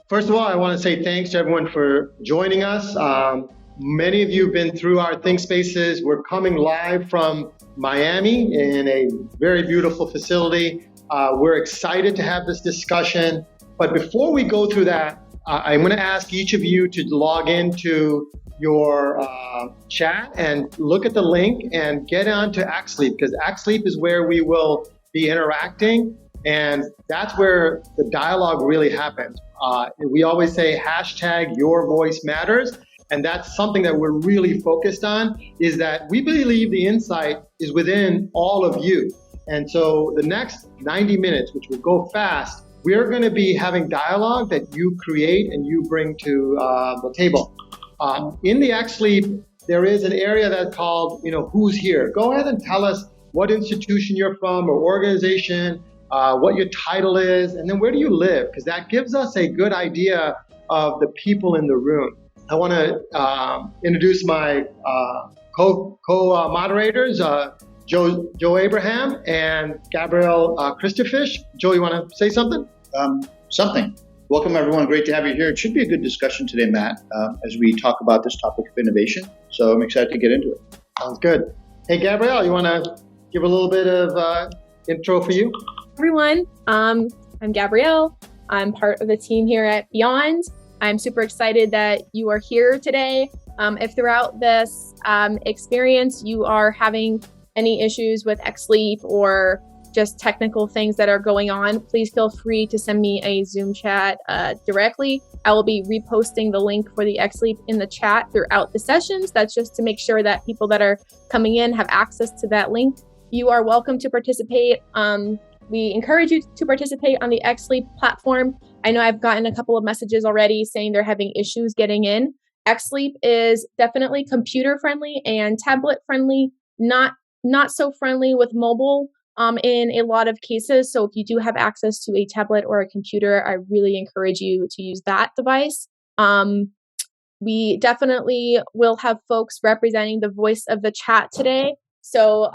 First of all, I want to say thanks to everyone for joining us. Many of you have been through our ThinkSpaces. We're coming live from Miami in a very beautiful facility. We're excited to have this discussion. But before we go through that, I'm going to ask each of you to log into your chat and look at the link and get on to ActSleep, because ActSleep is where we will be interacting. And that's where the dialogue really happens. We always say hashtag your voice matters. And that's something that we're really focused on, is that we believe the insight is within all of you. And so the next 90 minutes, which will go fast, we're going to be having dialogue that you create and you bring to the table. In the ActSleep, there is an area that's called, who's here. Go ahead and tell us what institution you're from or organization, what your title is, and then where do you live? Because that gives us a good idea of the people in the room. I want to introduce my co-moderators, Joe Abraham and Gabrielle Christofish. Joe, you want to say something? Welcome, everyone. Great to have you here. It should be a good discussion today, Matt, as we talk about this topic of innovation. So I'm excited to get into it. Sounds good. Hey, Gabrielle, you want to give a little bit of intro for you? Everyone, I'm Gabrielle. I'm part of the team here at Beyond. I'm super excited that you are here today. If throughout this experience you are having any issues with XSleep or just technical things that are going on, please feel free to send me a Zoom chat directly. I will be reposting the link for the XSleep in the chat throughout the sessions. That's just to make sure that people that are coming in have access to that link. You are welcome to participate. We encourage you to participate on the XSleep platform. I know I've gotten a couple of messages already saying they're having issues getting in. XSleep is definitely computer friendly and tablet friendly, not so friendly with mobile in a lot of cases. So if you do have access to a tablet or a computer, I really encourage you to use that device. We definitely will have folks representing the voice of the chat today. So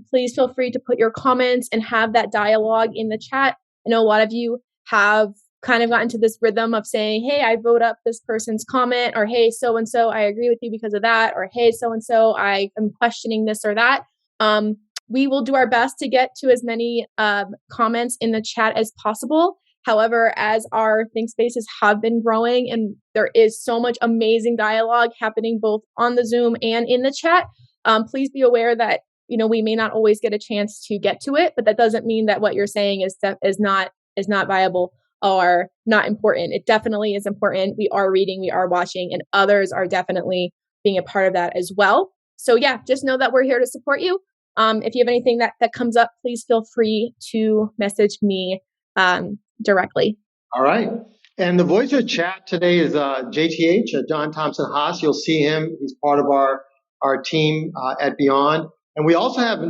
please feel free to put your comments and have that dialogue in the chat. I know a lot of you have kind of gotten to this rhythm of saying, hey, I vote up this person's comment, or hey, so-and-so, I agree with you because of that, or hey, so-and-so, I am questioning this or that. We will do our best to get to as many comments in the chat as possible. However, as our ThinkSpaces have been growing and there is so much amazing dialogue happening both on the Zoom and in the chat, please be aware that we may not always get a chance to get to it, but that doesn't mean that what you're saying is not viable or not important. It definitely is important. We are reading, we are watching, and others are definitely being a part of that as well. So yeah, just know that we're here to support you. If you have anything that comes up, please feel free to message me directly. All right. And the voice of chat today is JTH, John Thompson Haas. You'll see him. He's part of our team at Beyond. And we also have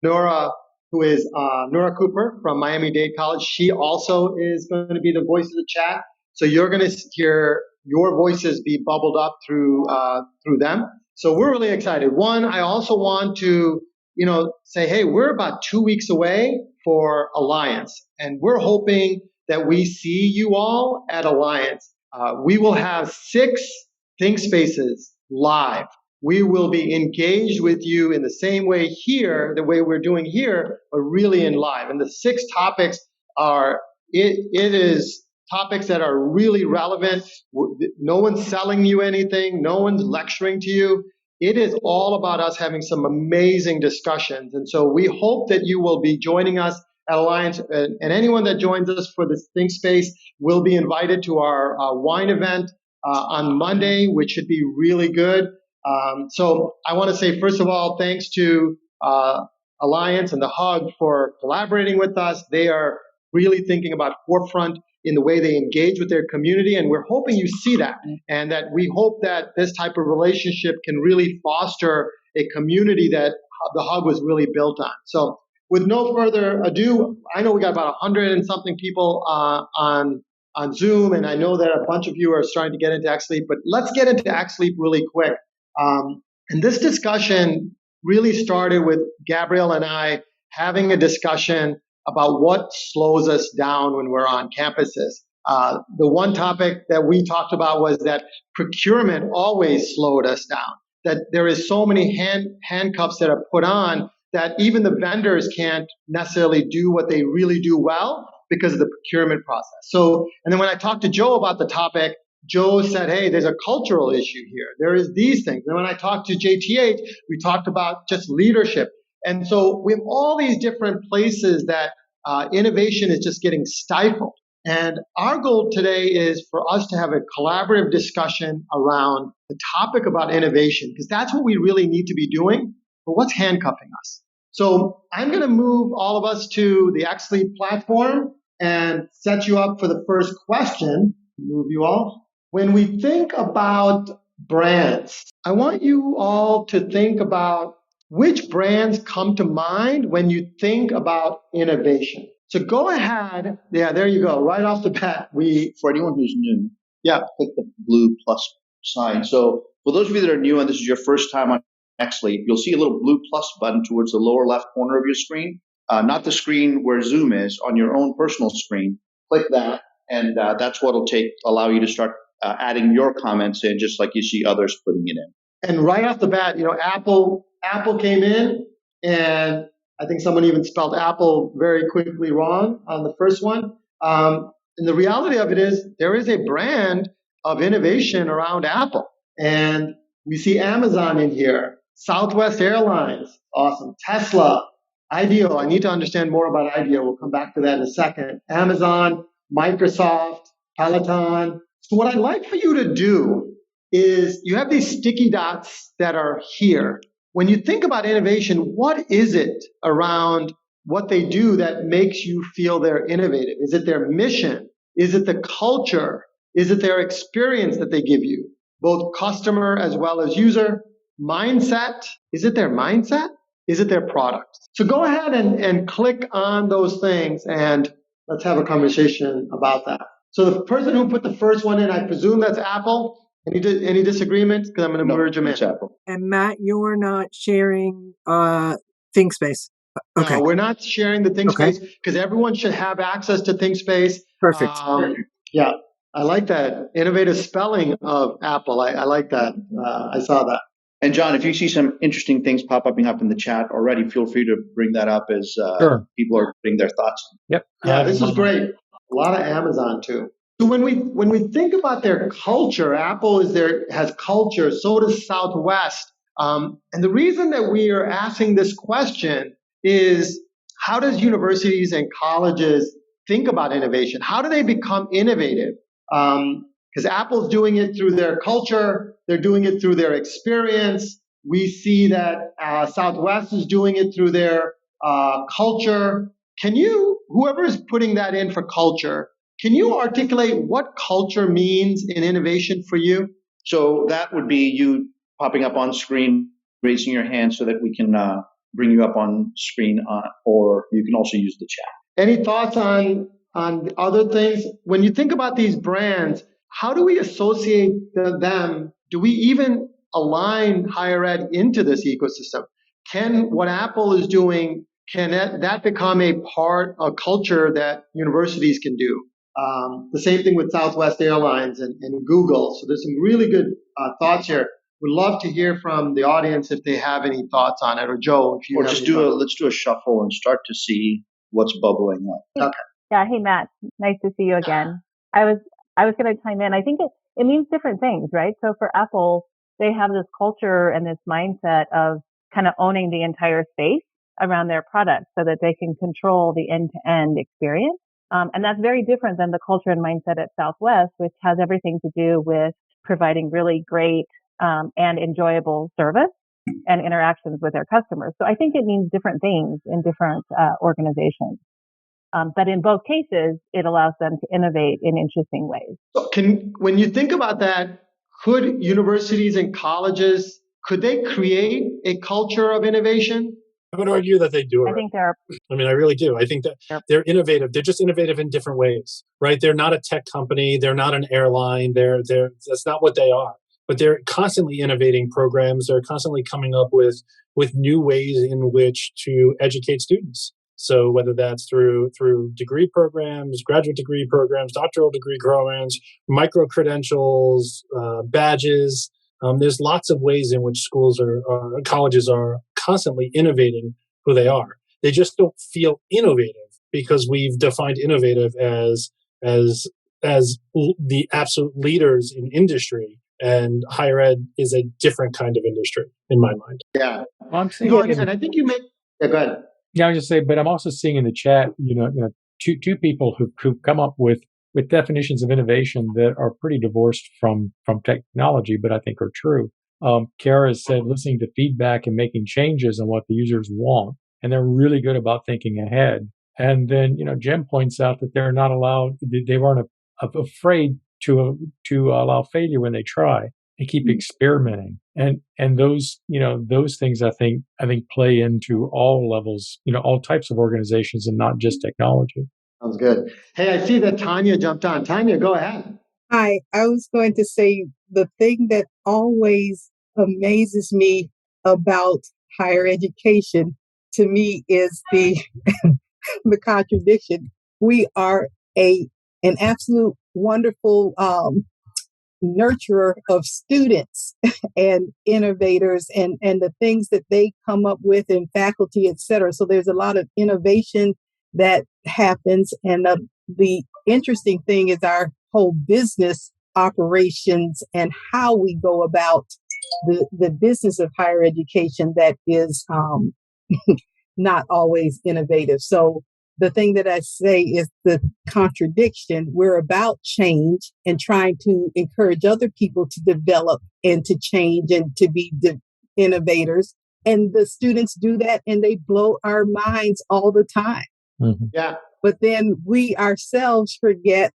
Nora, who is Nora Cooper from Miami-Dade College. She also is going to be the voice of the chat. So you're going to hear your voices be bubbled up through them. So we're really excited. One, I also want to say, hey, we're about 2 weeks away for Alliance, and we're hoping that we see you all at Alliance. We will have 6 ThinkSpaces live. We will be engaged with you in the same way here, the way we're doing here, but really in live. And the 6 topics are, it is topics that are really relevant. No one's selling you anything. No one's lecturing to you. It is all about us having some amazing discussions. And so we hope that you will be joining us at Alliance. And anyone that joins us for this ThinkSpace will be invited to our wine event on Monday, which should be really good. So I want to say, first of all, thanks to Alliance and the Hug for collaborating with us. They are really thinking about forefront in the way they engage with their community, and we're hoping you see that, and that we hope that this type of relationship can really foster a community that the Hug was really built on. So with no further ado, I know we got about 100 and something people on Zoom, and I know that a bunch of you are starting to get into XSleep, but let's get into XSleep really quick. And this discussion really started with Gabrielle and I having a discussion about what slows us down when we're on campuses. The one topic that we talked about was that procurement always slowed us down, that there is so many handcuffs that are put on that even the vendors can't necessarily do what they really do well because of the procurement process. So, and then when I talked to Joe about the topic, Joe said, hey, there's a cultural issue here. There is these things. And when I talked to JTH, we talked about just leadership. And so we have all these different places that innovation is just getting stifled. And our goal today is for us to have a collaborative discussion around the topic about innovation, because that's what we really need to be doing. But what's handcuffing us? So I'm going to move all of us to the XLead platform and set you up for the first question. Move you all. When we think about brands, I want you all to think about which brands come to mind when you think about innovation. So go ahead. Yeah, there you go. Right off the bat, for anyone who's new, click the blue plus sign. So for those of you that are new and this is your first time on XLead, you'll see a little blue plus button towards the lower left corner of your screen, not the screen where Zoom is, on your own personal screen. Click that, and that's what will allow you to start adding your comments in, just like you see others putting it in. And right off the bat, Apple came in, and I think someone even spelled Apple very quickly wrong on the first one. And the reality of it is there is a brand of innovation around Apple. And we see Amazon in here, Southwest Airlines, awesome, Tesla, IDEO. I need to understand more about IDEO. We'll come back to that in a second. Amazon, Microsoft, Peloton. So what I'd like for you to do is you have these sticky dots that are here. When you think about innovation, what is it around what they do that makes you feel they're innovative? Is it their mission? Is it the culture? Is it their experience that they give you, both customer as well as user? Mindset? Is it their mindset? Is it their product? So go ahead and click on those things, and let's have a conversation about that. So the person who put the first one in, I presume that's Apple. Any disagreements? Because I'm going to merge them in. Apple. And Matt, you're not sharing ThinkSpace. Okay. No, we're not sharing the ThinkSpace because everyone should have access to ThinkSpace. Perfect. Yeah, I like that innovative spelling of Apple. I like that. I saw that. And John, if you see some interesting things popping up in the chat already, feel free to bring that up as people are putting their thoughts. Yep. Yeah, this is great. A lot of Amazon too. So when we think about their culture, Apple has culture. So does Southwest. And the reason that we are asking this question is, how does universities and colleges think about innovation? How do they become innovative? Because Apple's doing it through their culture. They're doing it through their experience. We see that Southwest is doing it through their culture. Whoever is putting that in for culture, can you articulate what culture means in innovation for you? So that would be you popping up on screen, raising your hand so that we can bring you up on screen, or you can also use the chat. Any thoughts on other things? When you think about these brands, how do we associate them? Do we even align higher ed into this ecosystem? Can what Apple is doing, can that become a part of culture that universities can do? The same thing with Southwest Airlines and Google. So there's some really good thoughts here. We'd love to hear from the audience if they have any thoughts on it, or Joe, if you have just any let's do a shuffle and start to see what's bubbling up. Okay. Yeah. Hey, Matt. Nice to see you again. I was going to chime in. I think it means different things, right? So for Apple, they have this culture and this mindset of kind of owning the entire space around their product so that they can control the end-to-end experience. And that's very different than the culture and mindset at Southwest, which has everything to do with providing really great and enjoyable service and interactions with their customers. So I think it means different things in different organizations. But in both cases, it allows them to innovate in interesting ways. So when you think about that, could universities and colleges, could they create a culture of innovation? I would argue that they do it. I think there are. I mean, I really do. I think that they're innovative. They're just innovative in different ways, right? They're not a tech company. They're not an airline. That's not what they are. But they're constantly innovating programs. They're constantly coming up with new ways in which to educate students. So whether that's through degree programs, graduate degree programs, doctoral degree programs, micro credentials, badges, there's lots of ways in which schools or colleges are constantly innovating who they are. They just don't feel innovative because we've defined innovative as the absolute leaders in industry, and higher ed is a different kind of industry in my mind. Yeah. Well, I'm seeing No, and I think you make. Yeah, go ahead. Yeah, I was just saying, but I'm also seeing in the chat, two people who've come up with definitions of innovation that are pretty divorced from technology, but I think are true. Kara said listening to feedback and making changes on what the users want, and they're really good about thinking ahead. And then, Jen points out that they're not allowed; they weren't afraid to allow failure when they try and keep experimenting. And those things I think play into all levels, all types of organizations and not just technology. Sounds good. Hey, I see that Tanya jumped on. Tanya, go ahead. Hi, I was going to say the thing that always amazes me about higher education to me is the the contradiction. We are an absolute wonderful nurturer of students and innovators and the things that they come up with in faculty, et cetera. So there's a lot of innovation that happens. And the interesting thing is our whole business operations and how we go about the business of higher education that is not always innovative. So the thing that I say is the contradiction. We're about change and trying to encourage other people to develop and to change and to be innovators. And the students do that and they blow our minds all the time. Mm-hmm. Yeah. But then we ourselves forget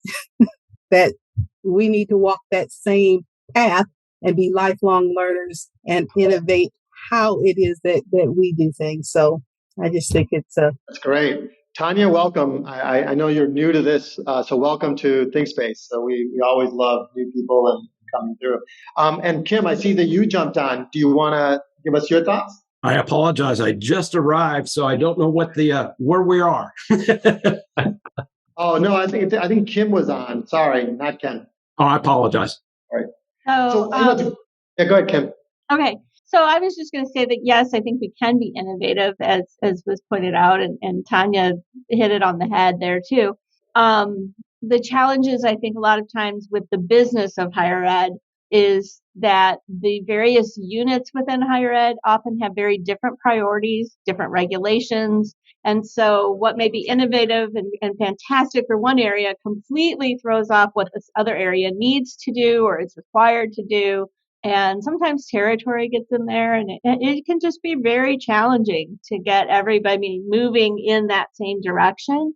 that we need to walk that same path and be lifelong learners and innovate how it is that we do things. So I just think that's great. Tanya, welcome. I know you're new to this, so welcome to ThinkSpace. So we always love new people and coming through. And Kim, I see that you jumped on. Do you want to give us your thoughts? I apologize. I just arrived, so I don't know what where we are. Oh no, I think Kim was on. Sorry, not Ken. Oh, I apologize. All right. So yeah, go ahead, Kim. Okay. So I was just going to say that, yes, I think we can be innovative, as was pointed out, and Tanya hit it on the head there too. The challenges, I think, a lot of times with the business of higher ed is that the various units within higher ed often have very different priorities, different regulations. And so what may be innovative and fantastic for one area completely throws off what this other area needs to do or is required to do. And sometimes territory gets in there, and it can just be very challenging to get everybody moving in that same direction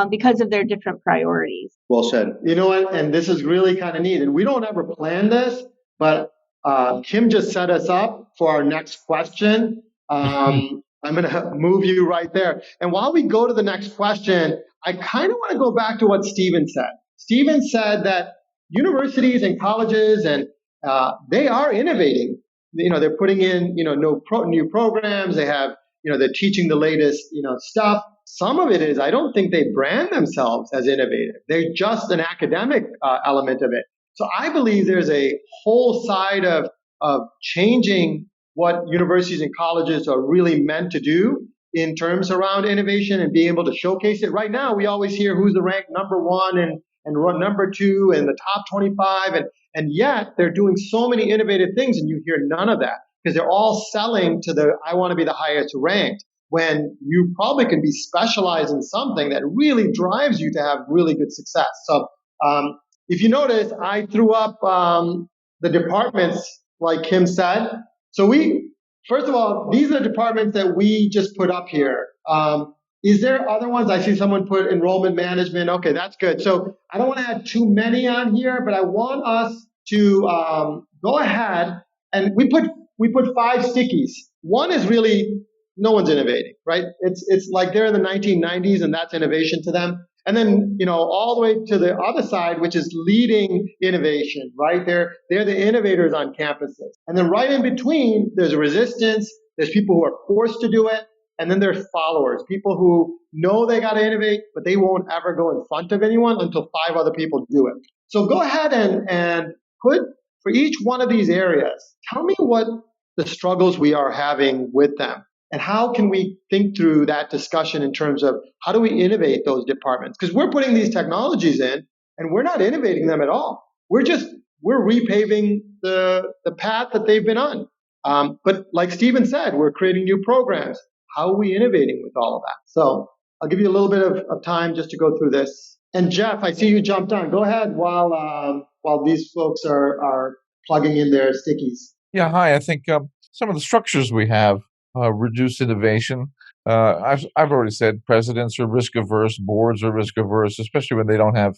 because of their different priorities. Well said. You know what? And this is really kind of neat. And we don't ever plan this, but Kim just set us up for our next question. I'm going to move you right there. And while we go to the next question, I kind of want to go back to what Stephen said. Stephen said that universities and colleges and they are innovating. They're putting in, new programs. They have, they're teaching the latest, stuff. Some of it is, I don't think they brand themselves as innovative. They're just an academic element of it. So I believe there's a whole side of changing what universities and colleges are really meant to do in terms around innovation and being able to showcase it. Right now, we always hear who's the ranked number one and run number two and the top 25. And yet they're doing so many innovative things and you hear none of that because they're all selling to I want to be the highest ranked, when you probably can be specialized in something that really drives you to have really good success. So if you notice, I threw up the departments like Kim said. So first of all, these are the departments that we just put up here. Is there other ones? I see someone put enrollment management. Okay, that's good. So I don't want to add too many on here, but I want us to go ahead and we put 5 stickies. One is really no one's innovating, right? It's like they're in the 1990s and that's innovation to them. And then, all the way to the other side, which is leading innovation, right? They're the innovators on campuses. And then right in between, there's resistance. There's people who are forced to do it. And then there's followers, people who know they got to innovate, but they won't ever go in front of anyone until 5 other people do it. So go ahead and put, for each one of these areas, tell me what the struggles we are having with them. And how can we think through that discussion in terms of how do we innovate those departments? Because we're putting these technologies in and we're not innovating them at all. We're repaving the path that they've been on. But like Stephen said, we're creating new programs. How are we innovating with all of that? So I'll give you a little bit of time just to go through this. And Jeff, I see you jumped on. Go ahead while these folks are plugging in their stickies. Yeah, hi. I think some of the structures we have reduce innovation. I've already said presidents are risk averse, boards are risk averse, especially when they don't have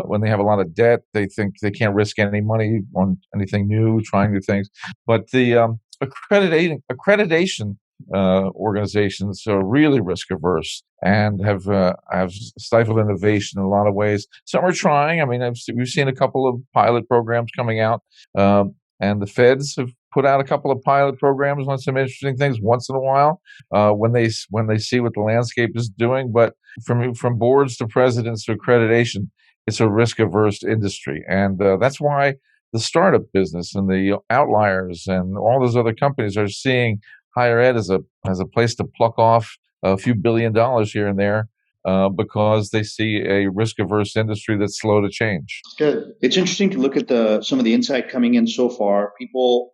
when they have a lot of debt. They think they can't risk any money on anything new, trying new things. But the accreditation organizations are really risk averse and have stifled innovation in a lot of ways. Some are trying. I mean, we've seen a couple of pilot programs coming out. And the feds have put out a couple of pilot programs on some interesting things once in a while when they see what the landscape is doing. But from boards to presidents to accreditation, it's a risk averse industry, and that's why the startup business and the outliers and all those other companies are seeing higher ed as a place to pluck off a few $1 billion here and there. Because they see a risk-averse industry that's slow to change. Good. It's interesting to look at some of the insight coming in so far. People,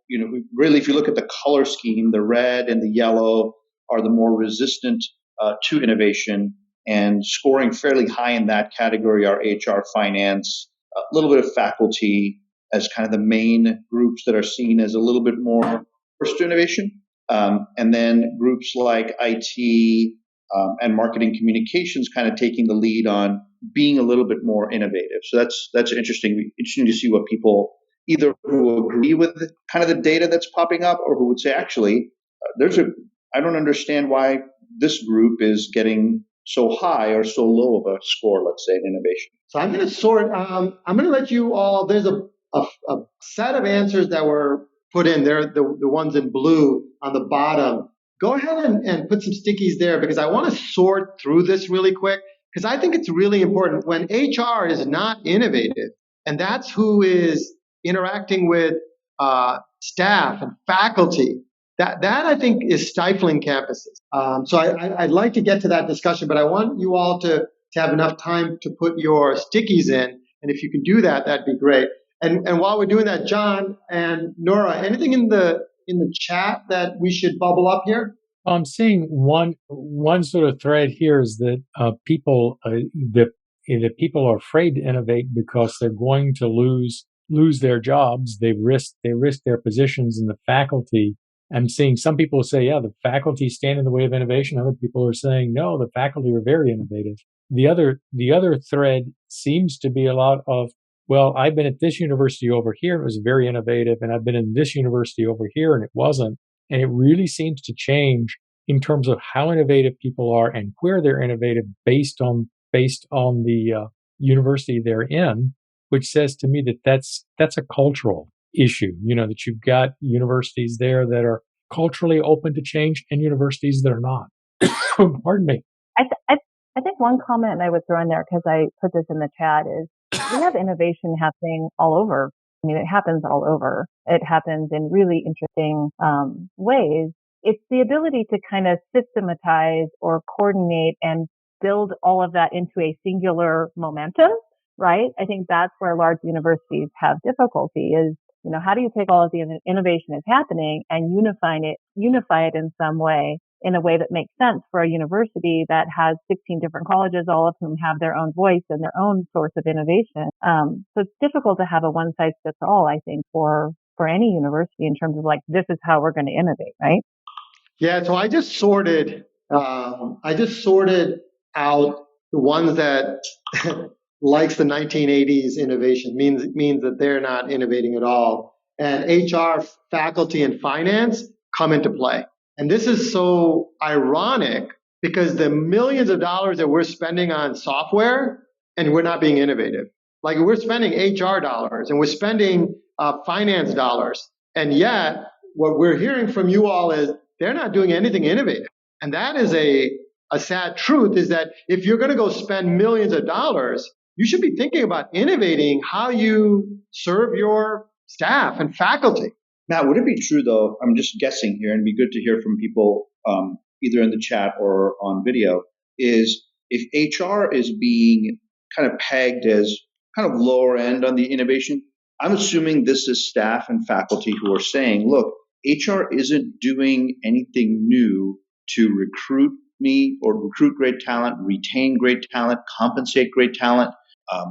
really, if you look at the color scheme, the red and the yellow are the more resistant to innovation, and scoring fairly high in that category are HR, finance, a little bit of faculty as kind of the main groups that are seen as a little bit more first to innovation, and then groups like IT. And marketing communications kind of taking the lead on being a little bit more innovative. So that's interesting to see what people either who agree with kind of the data that's popping up, or who would say, actually, I don't understand why this group is getting so high or so low of a score, let's say, in innovation. So I'm going to sort. I'm going to let you all. There's a set of answers that were put in. They're the ones in blue on the bottom. Go ahead and put some stickies there, because I want to sort through this really quick, because I think it's really important. When HR is not innovative, and that's who is interacting with staff and faculty, that I think is stifling campuses. So I'd like to get to that discussion, but I want you all to have enough time to put your stickies in, and if you can do that, that'd be great. And while we're doing that, John and Nora, anything in the chat that we should bubble up here? I'm seeing one sort of thread here is that people are afraid to innovate because they're going to lose their jobs. They risk their positions in the faculty. I'm seeing some people say, yeah, the faculty stand in the way of innovation. Other people are saying, no, the faculty are very innovative. The other thread seems to be a lot of, well, I've been at this university over here, it was very innovative, and I've been in this university over here, and it wasn't. And it really seems to change in terms of how innovative people are and where they're innovative based on the university they're in, which says to me that that's a cultural issue. That you've got universities there that are culturally open to change and universities that are not. Pardon me. I think one comment I would throw in there, because I put this in the chat, is we have innovation happening all over. I mean, it happens all over. It happens in really interesting ways. It's the ability to kind of systematize or coordinate and build all of that into a singular momentum, right? I think that's where large universities have difficulty is, how do you take all of the innovation that's happening and unify it in some way, in a way that makes sense for a university that has 16 different colleges, all of whom have their own voice and their own source of innovation. So it's difficult to have a one size fits all, I think, for any university in terms of this is how we're going to innovate, right? Yeah. So I just sorted out the ones that likes the 1980s innovation, means that they're not innovating at all. And HR, faculty, and finance come into play. And this is so ironic, because the millions of dollars that we're spending on software, and we're not being innovative. Like, we're spending HR dollars and we're spending finance dollars. And yet what we're hearing from you all is they're not doing anything innovative. And that is a sad truth, is that if you're going to go spend millions of dollars, you should be thinking about innovating how you serve your staff and faculty. Matt, would it be true though? I'm just guessing here, and it'd be good to hear from people either in the chat or on video. Is if HR is being kind of pegged as kind of lower end on the innovation, I'm assuming this is staff and faculty who are saying, look, HR isn't doing anything new to recruit me or recruit great talent, retain great talent, compensate great talent,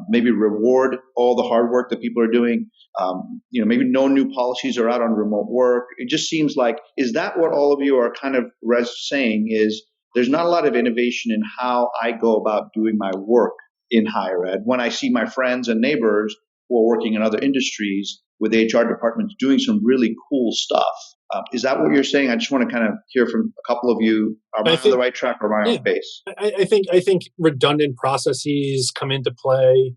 maybe reward all the hard work that people are doing. Maybe no new policies are out on remote work. It just seems like, is that what all of you are kind of saying, is there's not a lot of innovation in how I go about doing my work in higher ed when I see my friends and neighbors who are working in other industries with HR departments doing some really cool stuff. Is that what you're saying? I just want to kind of hear from a couple of you. Am I on the right track or am I off base? I think redundant processes come into play.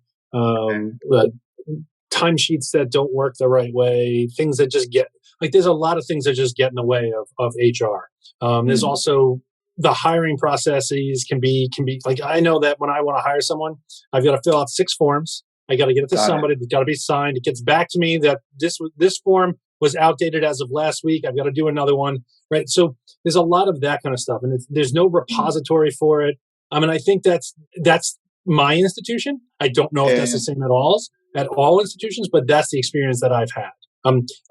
Timesheets that don't work the right way, things that just get there's a lot of things that just get in the way of HR. There's also the hiring processes can be like, I know that when I want to hire someone, I've got to fill out 6 forms. I got to get it to somebody. It's got to be signed. It gets back to me that this form was outdated as of last week. I've got to do another one, right? So there's a lot of that kind of stuff, and there's no repository for it. I mean, I think that's my institution. I don't know if that's the same at all institutions, but that's the experience that I've had.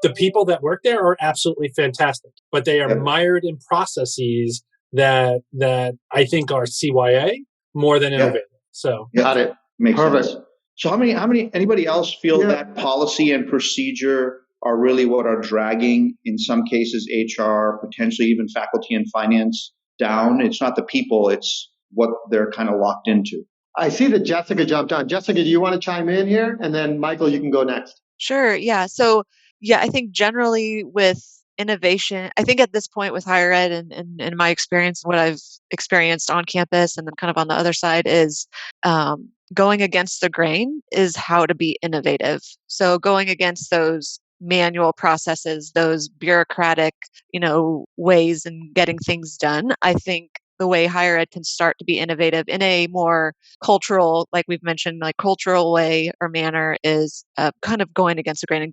The people that work there are absolutely fantastic, but they are mired in processes that I think are CYA more than innovative. So got it. Makes sense. So how many anybody else feel that policy and procedure are really what are dragging, in some cases, HR, potentially even faculty and finance down? It's not the people, it's what they're kind of locked into. I see that Jessica jumped on. Jessica, do you want to chime in here? And then Michael, you can go next. Sure. Yeah. So, I think generally with innovation, I think at this point with higher ed and my experience, what I've experienced on campus and then kind of on the other side is going against the grain is how to be innovative. So going against those manual processes, those bureaucratic, ways in getting things done, I think the way higher ed can start to be innovative in a more cultural, like we've mentioned, like cultural way or manner is kind of going against the grain and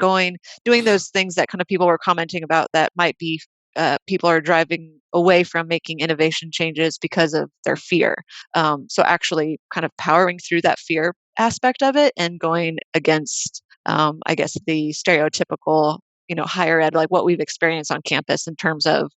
doing those things that kind of people were commenting about that might be people are driving away from making innovation changes because of their fear. So actually kind of powering through that fear aspect of it and going against, I guess, the stereotypical higher ed, like what we've experienced on campus in terms of,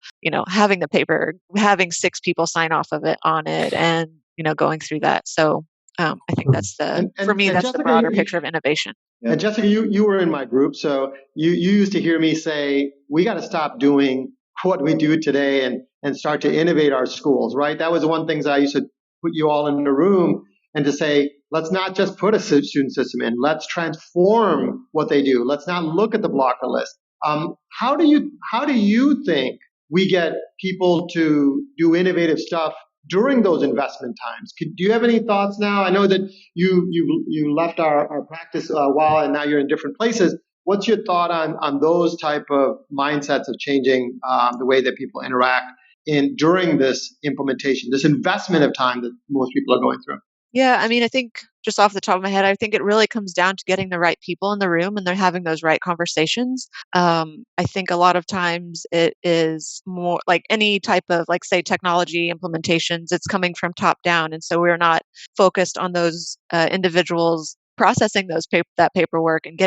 having the paper, having 6 people sign off of it on it and, going through that. So I think that's for me, that's Jessica, the broader picture of innovation. And Jessica, you were in my group, so you used to hear me say, we got to stop doing what we do today and start to innovate our schools, right? That was the one things I used to put you all in the room and to say, let's not just put a student system in, let's transform what they do. Let's not look at the blocker list. How do you think we get people to do innovative stuff during those investment times? Do you have any thoughts now? I know that you left our practice a while and now you're in different places. What's your thought on those type of mindsets of changing the way that people interact during this implementation, this investment of time that most people are going through? Yeah, I mean, I think just off the top of my head, I think it really comes down to getting the right people in the room and they're having those right conversations. I think a lot of times it is more like any type of, like, say, technology implementations, it's coming from top down. And so we're not focused on those individuals processing that paperwork and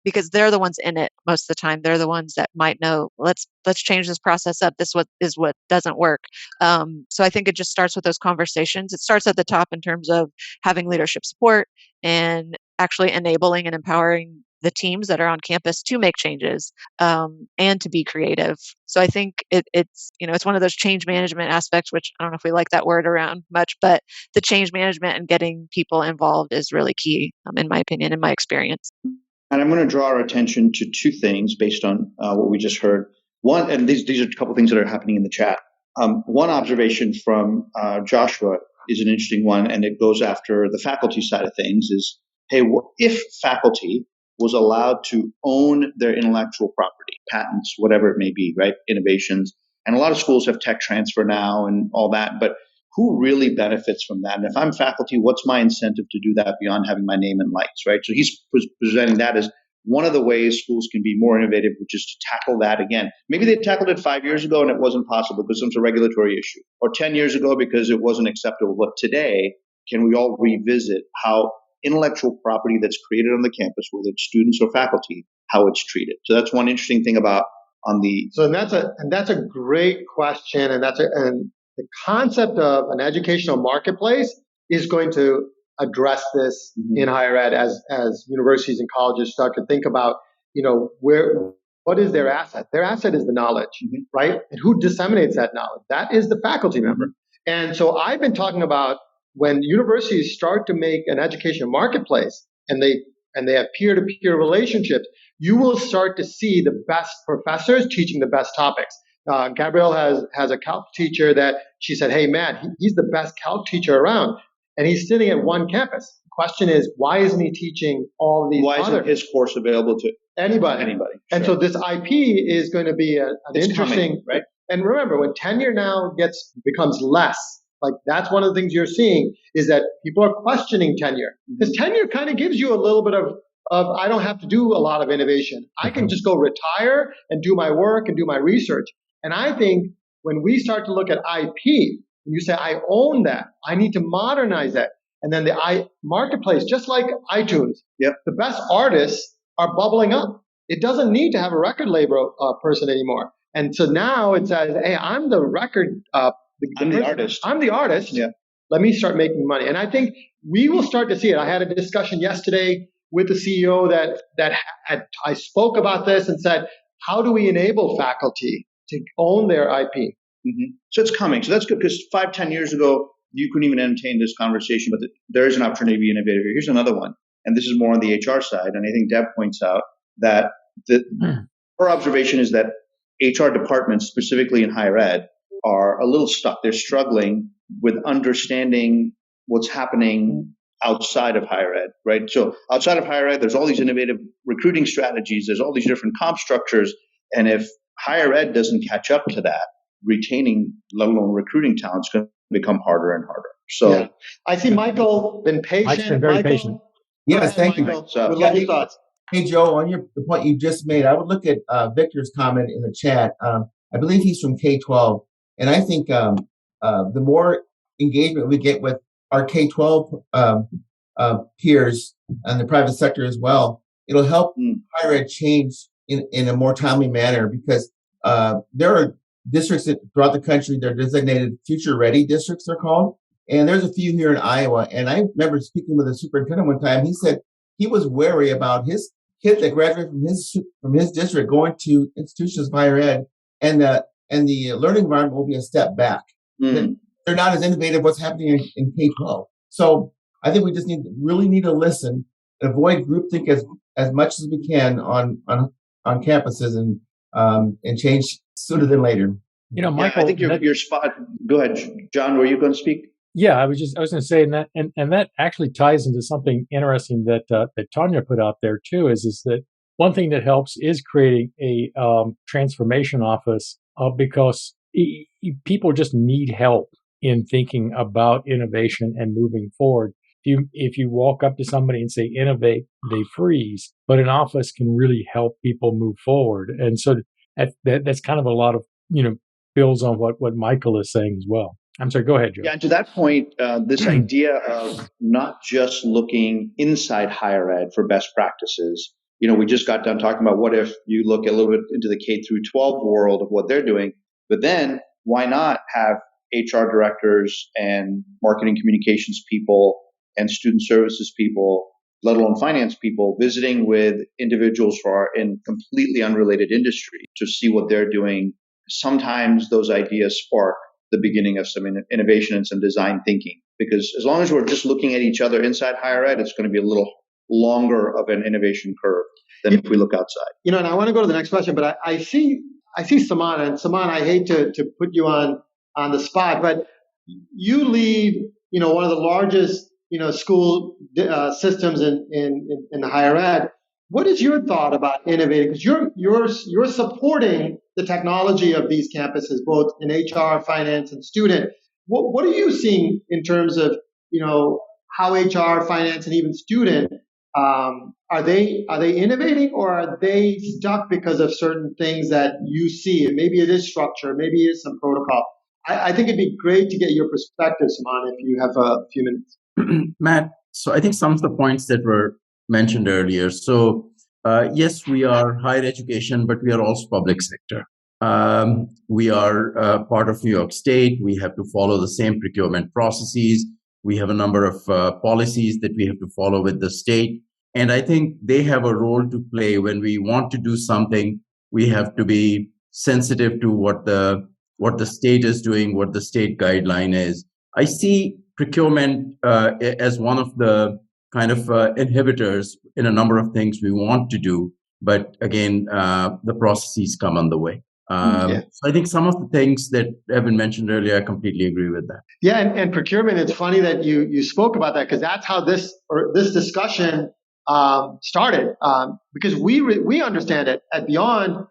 because they're the ones in it most of the time. They're the ones that might know, let's change this process up. This is what doesn't work. So I think it just starts with those conversations. It starts at the top in terms of having leadership support and actually enabling and empowering the teams that are on campus to make changes and to be creative. So I think it's one of those change management aspects, which I don't know if we like that word around much, but the change management and getting people involved is really key, in my opinion, in my experience. And I'm going to draw our attention to 2 things based on what we just heard. One, and these are a couple things that are happening in the chat. One observation from Joshua is an interesting one, and it goes after the faculty side of things, is, hey, if faculty was allowed to own their intellectual property, patents, whatever it may be, right, innovations, And a lot of schools have tech transfer now and all that, but who really benefits from that? And if I'm faculty, what's my incentive to do that beyond having my name in lights, right? So he's presenting that as one of the ways schools can be more innovative, which is to tackle that again. Maybe they tackled it 5 years ago and it wasn't possible because it was a regulatory issue, or 10 years ago because it wasn't acceptable. But today, can we all revisit how intellectual property that's created on the campus, whether it's students or faculty, how it's treated? So that's one interesting thing about on the. So that's a great question, and and the concept of an educational marketplace is going to address this in higher ed as universities and colleges start to think about, what is their asset? Their asset is the knowledge, right? And who disseminates that knowledge? That is the faculty member. And so I've been talking about when universities start to make an educational marketplace and they have peer-to-peer relationships, you will start to see the best professors teaching the best topics. Gabrielle has a calc teacher that she said, hey, Matt, he's the best calc teacher around. And he's sitting at one campus. The question is, why isn't he teaching all of these Why others? isn't his course available to anybody? And sure. so this IP is going to be an interesting, coming, right? And remember, when tenure now becomes less, like that's one of the things you're seeing is that people are questioning tenure. Because tenure kind of gives you a little bit of I don't have to do a lot of innovation. I can just go retire and do my work and do my research. And I think when we start to look at IP, and you say, I own that, I need to modernize that. And then the marketplace, just like iTunes, the best artists are bubbling up. It doesn't need to have a record label person anymore. And so now it says, hey, I'm the record, I'm the artist. I'm the artist. Yeah. Let me start making money. And I think we will start to see it. I had a discussion yesterday with the CEO that I spoke about this and said, how do we enable faculty to own their IP? So it's coming. So that's good because 5-10 years ago, you couldn't even entertain this conversation, but there is an opportunity to be innovative here. Here's another one. And this is more on the HR side. And I think Deb points out that her observation is that HR departments, specifically in higher ed, are a little stuck. They're struggling with understanding what's happening outside of higher ed, right? So outside of higher ed, there's all these innovative recruiting strategies. There's all these different comp structures. And if higher ed doesn't catch up to that, retaining, let alone recruiting talent, is going to become harder and harder. So I see Michael been patient. Mike's been very patient. Yes, thank you. Michael. Would love your thoughts. Hey, Joe, on the point you just made, I would look at Victor's comment in the chat. I believe he's from K-12. And I think the more engagement we get with our K-12 peers and the private sector as well, it'll help higher ed change in a more timely manner because there are districts throughout the country, they're designated future ready districts, they're called. And there's a few here in Iowa. And I remember speaking with a superintendent one time. He said he was wary about his kids that graduate from his district going to institutions of higher ed, and the learning environment will be a step back. They're not as innovative what's happening in K-12. So I think we just really need to listen and avoid groupthink as much as we can on campuses and change sooner than later. Michael, I think your spot. Go ahead, John. Were you going to speak? Yeah, I was going to say and that actually ties into something interesting that Tanya put out there too. Is that one thing that helps is creating a transformation office because people just need help in thinking about innovation and moving forward. If you walk up to somebody and say innovate, they freeze. But an office can really help people move forward, and so that's kind of a lot of builds on what Michael is saying as well. I'm sorry, go ahead, Joe. Yeah, and to that point, this idea of not just looking inside higher ed for best practices. We just got done talking about what if you look a little bit into the K through 12 world of what they're doing, but then why not have HR directors and marketing communications people and student services people, let alone finance people, visiting with individuals who are in completely unrelated industry to see what they're doing. Sometimes those ideas spark the beginning of some innovation and some design thinking. Because as long as we're just looking at each other inside higher ed, it's going to be a little longer of an innovation curve than if we look outside. And I want to go to the next question, but I see Saman, and Saman, I hate to put you on the spot, but you lead, one of the largest, school systems in higher ed. What is your thought about innovating? Because you're supporting the technology of these campuses, both in HR, finance, and student. What are you seeing in terms of how HR, finance, and even student are they innovating, or are they stuck because of certain things that you see? And maybe it is structure, maybe it is some protocol. I think it'd be great to get your perspective, Saman, if you have a few minutes. Matt, so I think some of the points that were mentioned earlier. So, yes, we are higher education, but we are also public sector. We are part of New York State. We have to follow the same procurement processes. We have a number of policies that we have to follow with the state. And I think they have a role to play. When we want to do something, we have to be sensitive to what the state is doing, what the state guideline is. I see procurement as one of the kind of inhibitors in a number of things we want to do. But again, the processes come on the way. So I think some of the things that have been mentioned earlier, I completely agree with that. Yeah, and procurement. It's funny that you spoke about that, because that's how this discussion started. Because we understand it at Beyond.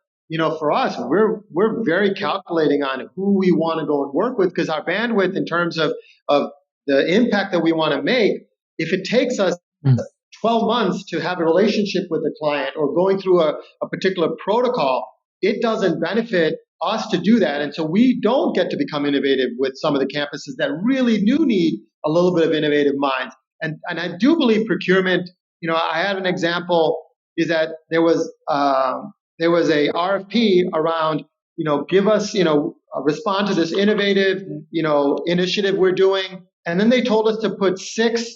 For us, we're very calculating on who we want to go and work with, because our bandwidth in terms of the impact that we want to make, if it takes us 12 months to have a relationship with a client or going through a particular protocol, it doesn't benefit us to do that. And so we don't get to become innovative with some of the campuses that really do need a little bit of innovative minds. And I do believe procurement, I had an example, is that there was a RFP around, give us, respond to this innovative, initiative we're doing. And then they told us to put 6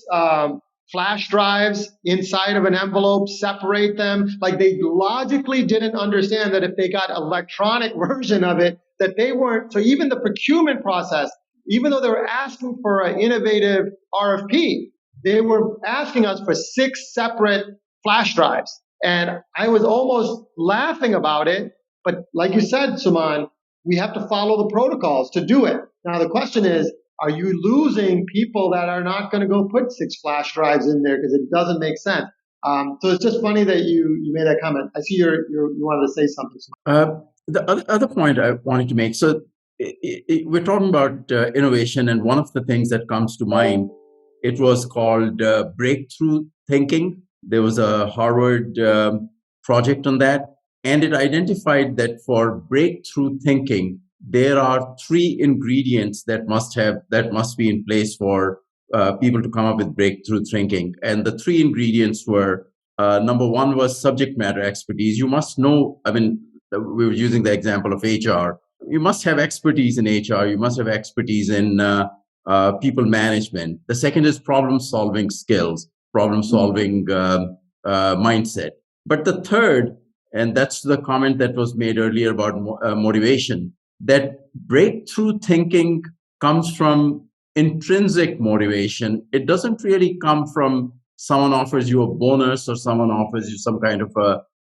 flash drives inside of an envelope, separate them. Like, they logically didn't understand that if they got electronic version of it, that they weren't. So even the procurement process, even though they were asking for an innovative RFP, they were asking us for 6 separate flash drives. And I was almost laughing about it. But like you said, Suman, we have to follow the protocols to do it. Now, the question is, are you losing people that are not going to go put 6 flash drives in there because it doesn't make sense? So it's just funny that you made that comment. I see you wanted to say something. The other point I wanted to make. So we're talking about innovation, and one of the things that comes to mind, it was called breakthrough thinking. There was a Harvard project on that, and it identified that for breakthrough thinking, there are 3 ingredients that must be in place for people to come up with breakthrough thinking. And the 3 ingredients were, number 1 was subject matter expertise. You must know, we were using the example of HR. You must have expertise in HR. You must have expertise in people management. The second is problem-solving skills, problem-solving mindset. But the third, and that's the comment that was made earlier about motivation, that breakthrough thinking comes from intrinsic motivation. It doesn't really come from someone offers you a bonus or someone offers you some kind of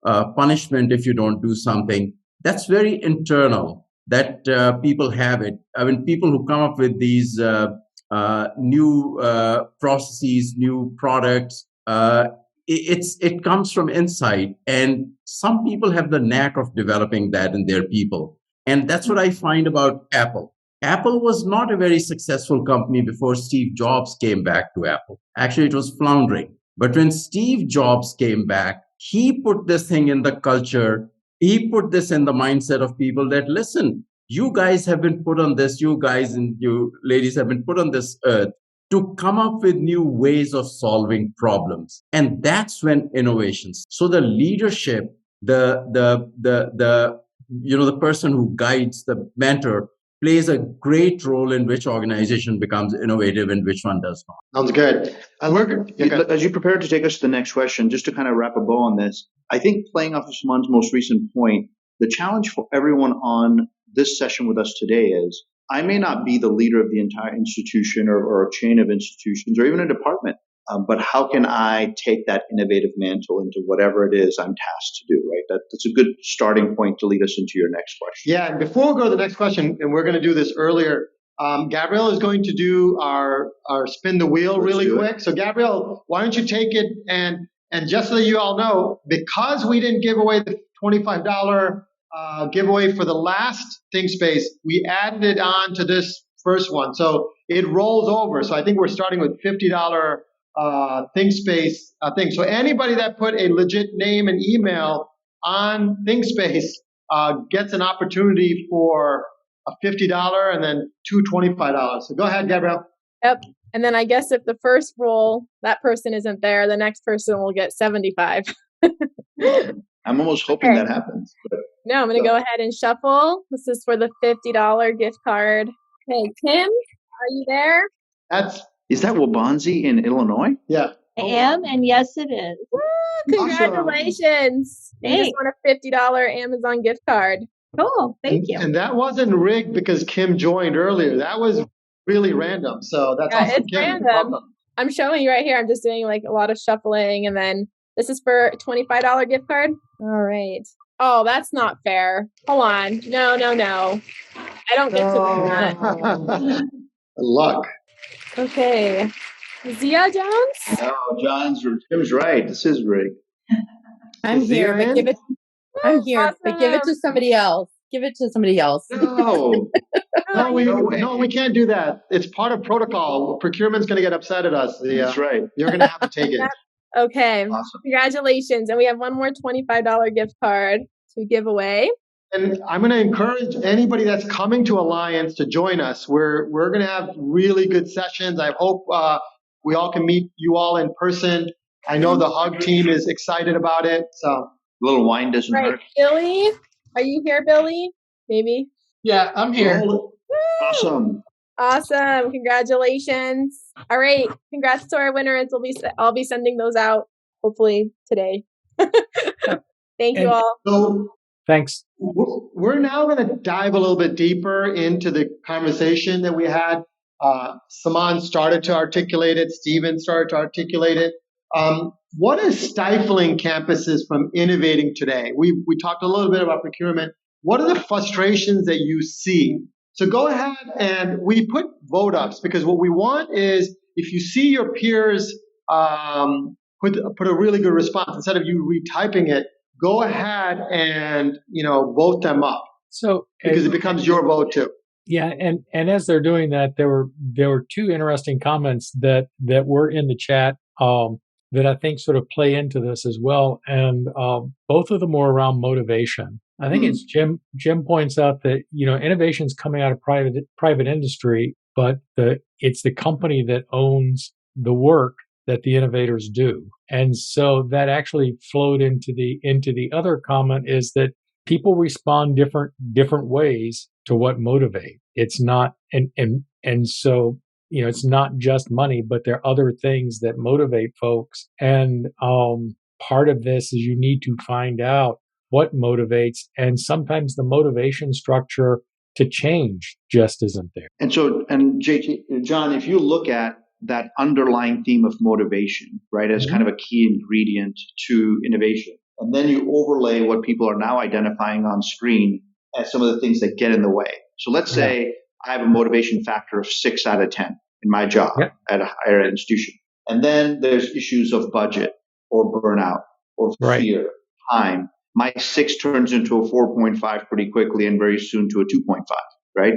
a punishment if you don't do something. That's very internal, that people have it. People who come up with these new processes, new products, it comes from inside. And some people have the knack of developing that in their people. And that's what I find about Apple. Apple was not a very successful company before Steve Jobs came back to Apple. Actually, it was floundering. But when Steve Jobs came back, he put this thing in the culture. He put this in the mindset of people that, listen, you guys have been put on this, you guys and you ladies have been put on this earth to come up with new ways of solving problems. And that's when innovations. So the leadership, the person who guides, the mentor, plays a great role in which organization becomes innovative and which one does not. Sounds good. As you prepare to take us to the next question, just to kind of wrap a bow on this, I think playing off of Suman's most recent point, the challenge for everyone on this session with us today is, I may not be the leader of the entire institution or a chain of institutions or even a department, but how can I take that innovative mantle into whatever it is I'm tasked to do, right? That's a good starting point to lead us into your next question. Yeah, and before we go to the next question, and we're going to do this earlier, Gabrielle is going to do our spin the wheel really quick. So Gabrielle, why don't you take it and And just so you all know, because we didn't give away the $25 giveaway for the last ThinkSpace, we added it on to this first one. So it rolls over. So I think we're starting with $50 ThinkSpace thing. So anybody that put a legit name and email on ThinkSpace gets an opportunity for a $50 and then two $25. So go ahead, Gabrielle. Yep. And then I guess if the first roll, that person isn't there, the next person will get 75. I'm almost hoping that happens. No, I'm going to go ahead and shuffle. This is for the $50 gift card. Okay, Kim, are you there? Is that Wabanzi in Illinois? Yeah. I am, and yes, it is. Woo, congratulations. You just won a $50 Amazon gift card. Cool. Thank you. And that wasn't rigged because Kim joined earlier. That was really random. So that's awesome. It's Kim, random. I'm showing you right here. I'm just doing like a lot of shuffling, and then this is for a $25 gift card. All right. Oh, that's not fair. Hold on. No. I don't get to win that. Luck. Okay. Zia Jones? No, Tim's right. This is rigged. I'm here, but give it. I'm here, Awesome. but give it to somebody else. Give it to somebody else. No. No, we can't do that. It's part of protocol. Procurement's going to get upset at us. That's right. You're going to have to take it. Okay. Awesome. Congratulations. And we have one more $25 gift card to give away. And I'm going to encourage anybody that's coming to Alliance to join us. We're going to have really good sessions. I hope we all can meet you all in person. I know the Hug team is excited about it. So a little wine doesn't hurt. Billy, are you here, Billy? Maybe. Yeah, I'm here. Awesome. Awesome. Congratulations. All right. Congrats to our winners. I'll be sending those out hopefully today. Thank you all. So Thanks. we're now going to dive a little bit deeper into the conversation that we had. Saman started to articulate it. Stephen started to articulate it. What is stifling campuses from innovating today? We talked a little bit about procurement. What are the frustrations that you see? So go ahead, and we put vote ups because what we want is if you see your peers put a really good response instead of you retyping it, go ahead and vote them up. So because it becomes your vote too. Yeah, and as they're doing that, there were two interesting comments that were in the chat that I think sort of play into this as well, and both of them were around motivation. I think it's Jim points out that innovation's coming out of private industry, but it's the company that owns the work that the innovators do, and so that actually flowed into the other comment is that people respond different ways to what motivate. It's not and so it's not just money, but there are other things that motivate folks. And part of this is you need to find out what motivates, and sometimes the motivation structure to change just isn't there. And so, John, if you look at that underlying theme of motivation, right, as kind of a key ingredient to innovation, and then you overlay what people are now identifying on screen as some of the things that get in the way. So let's say I have a motivation factor of 6 out of 10 in my job at a higher ed institution. And then there's issues of budget or burnout or fear, time. My 6 turns into a 4.5 pretty quickly and very soon to a 2.5, right?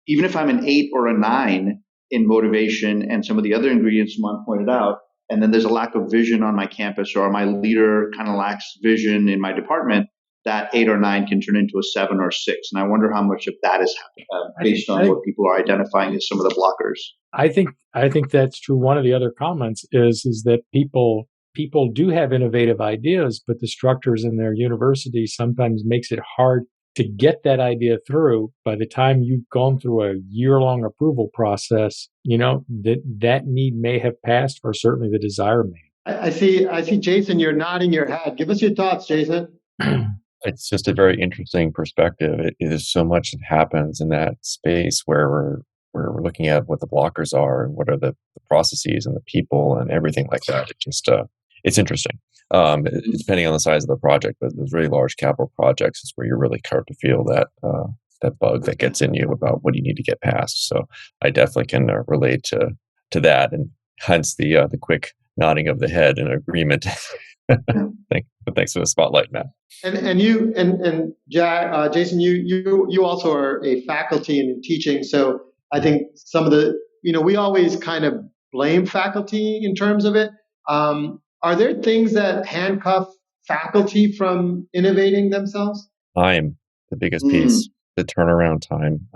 Even if I'm an 8 or a 9 in motivation and some of the other ingredients Saman pointed out, and then there's a lack of vision on my campus or my leader kind of lacks vision in my department, that 8 or 9 can turn into a 7 or 6. And I wonder how much of that is happening based on what people are identifying as some of the blockers. I think that's true. One of the other comments is that people do have innovative ideas, but the structures in their university sometimes makes it hard to get that idea through. By the time you've gone through a year-long approval process, that need may have passed, or certainly the desire may. I see, Jason, you're nodding your head. Give us your thoughts, Jason. It's just a very interesting perspective. It is so much that happens in that space where we're looking at what the blockers are and what are the processes and the people and everything like that. It just it's interesting. Depending on the size of the project, but those really large capital projects is where you really start to feel that bug that gets in you about what you need to get past. So I definitely can relate to that, and hence the quick nodding of the head in agreement. Thanks for the spotlight, Matt. And Jason, you also are a faculty and teaching. So I think some of the, we always kind of blame faculty in terms of it. Are there things that handcuff faculty from innovating themselves? Time, the biggest piece, the turnaround time.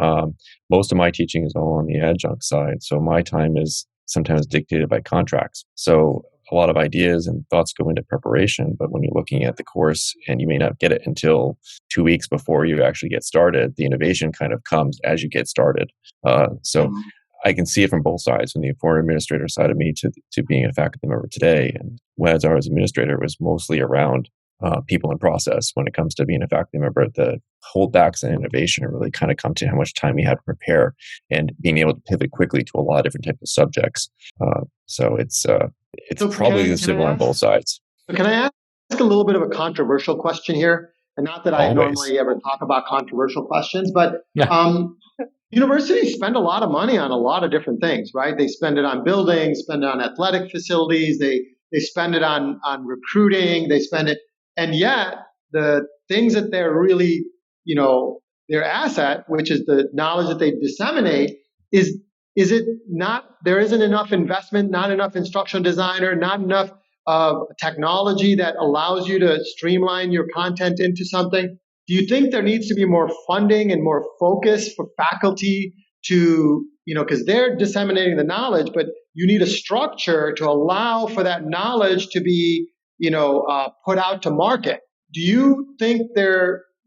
Most of my teaching is all on the adjunct side. So my time is sometimes dictated by contracts. So a lot of ideas and thoughts go into preparation, but when you're looking at the course and you may not get it until 2 weeks before you actually get started, the innovation kind of comes as you get started. So I can see it from both sides, from the former administrator side of me to being a faculty member today. And when I was administrator, it was mostly around people and process. When it comes to being a faculty member, the holdbacks and innovation really kind of come to how much time you have to prepare and being able to pivot quickly to a lot of different types of subjects. So it's probably similar on both sides. Can I ask a little bit of a controversial question here? And not that I normally ever talk about controversial questions, but universities spend a lot of money on a lot of different things, right? They spend it on buildings, spend it on athletic facilities, they spend it on recruiting, they spend it, and yet the things that they're really, their asset, which is the knowledge that they disseminate, is it not, there isn't enough investment, not enough instructional designer, not enough technology that allows you to streamline your content into something? Do you think there needs to be more funding and more focus for faculty to, because they're disseminating the knowledge, but you need a structure to allow for that knowledge to be, put out to market? Do you think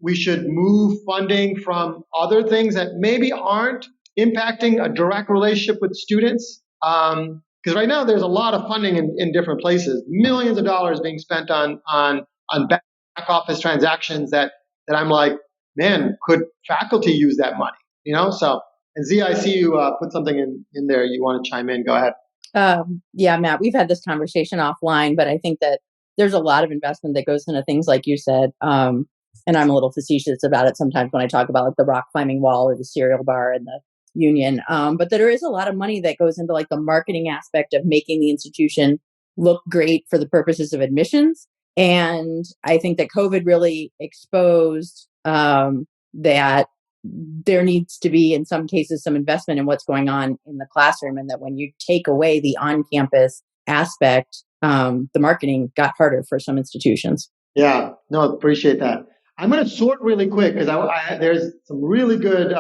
we should move funding from other things that maybe aren't impacting a direct relationship with students? Because right now there's a lot of funding in different places, millions of dollars being spent on back office transactions that I'm like, man, could faculty use that money? So, and Z, I see you put something in there. You want to chime in? Go ahead. Yeah, Matt, we've had this conversation offline, but I think that there's a lot of investment that goes into things like you said. And I'm a little facetious about it sometimes when I talk about like the rock climbing wall or the cereal bar and the union. But there is a lot of money that goes into like the marketing aspect of making the institution look great for the purposes of admissions. And I think that COVID really exposed that there needs to be, in some cases, some investment in what's going on in the classroom. And that when you take away the on-campus aspect, the marketing got harder for some institutions. Yeah, no, appreciate that. I'm going to sort really quick because there's some really good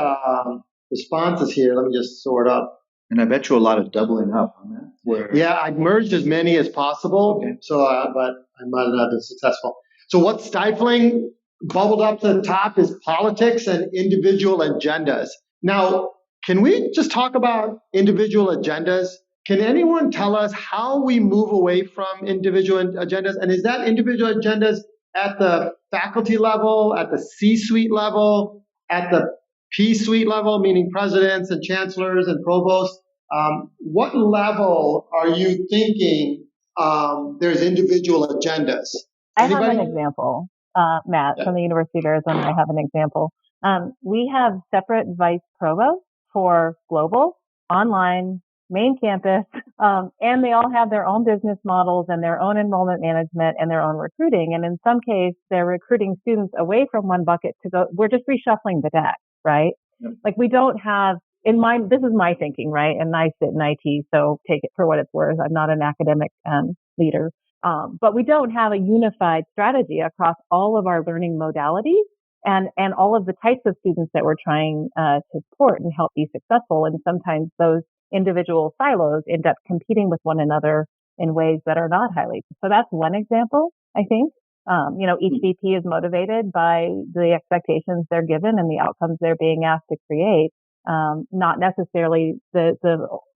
responses here. Let me just sort up. And I bet you a lot of doubling up on that. Yeah, I merged as many as possible. Okay. So, but I might have not been successful. So what's stifling, bubbled up to the top, is politics and individual agendas. Now, can we just talk about individual agendas? Can anyone tell us how we move away from individual agendas? And is that individual agendas at the faculty level, at the C-suite level, at the P-suite level, meaning presidents and chancellors and provosts? What level are you thinking there's individual agendas? Anybody? I have an example, Matt, from the University of Arizona. I have an example. We have separate vice provosts for global, online, main campus, and they all have their own business models and their own enrollment management and their own recruiting. And in some case, they're recruiting students away from one bucket to go. We're just reshuffling the deck, right? Yep. Like we don't have, this is my thinking, right? And I sit in IT, so take it for what it's worth. I'm not an academic leader. But we don't have a unified strategy across all of our learning modalities and all of the types of students that we're trying to support and help be successful. And sometimes those individual silos end up competing with one another in ways that are not highly. So that's one example, I think. Each VP is motivated by the expectations they're given and the outcomes they're being asked to create. Not necessarily the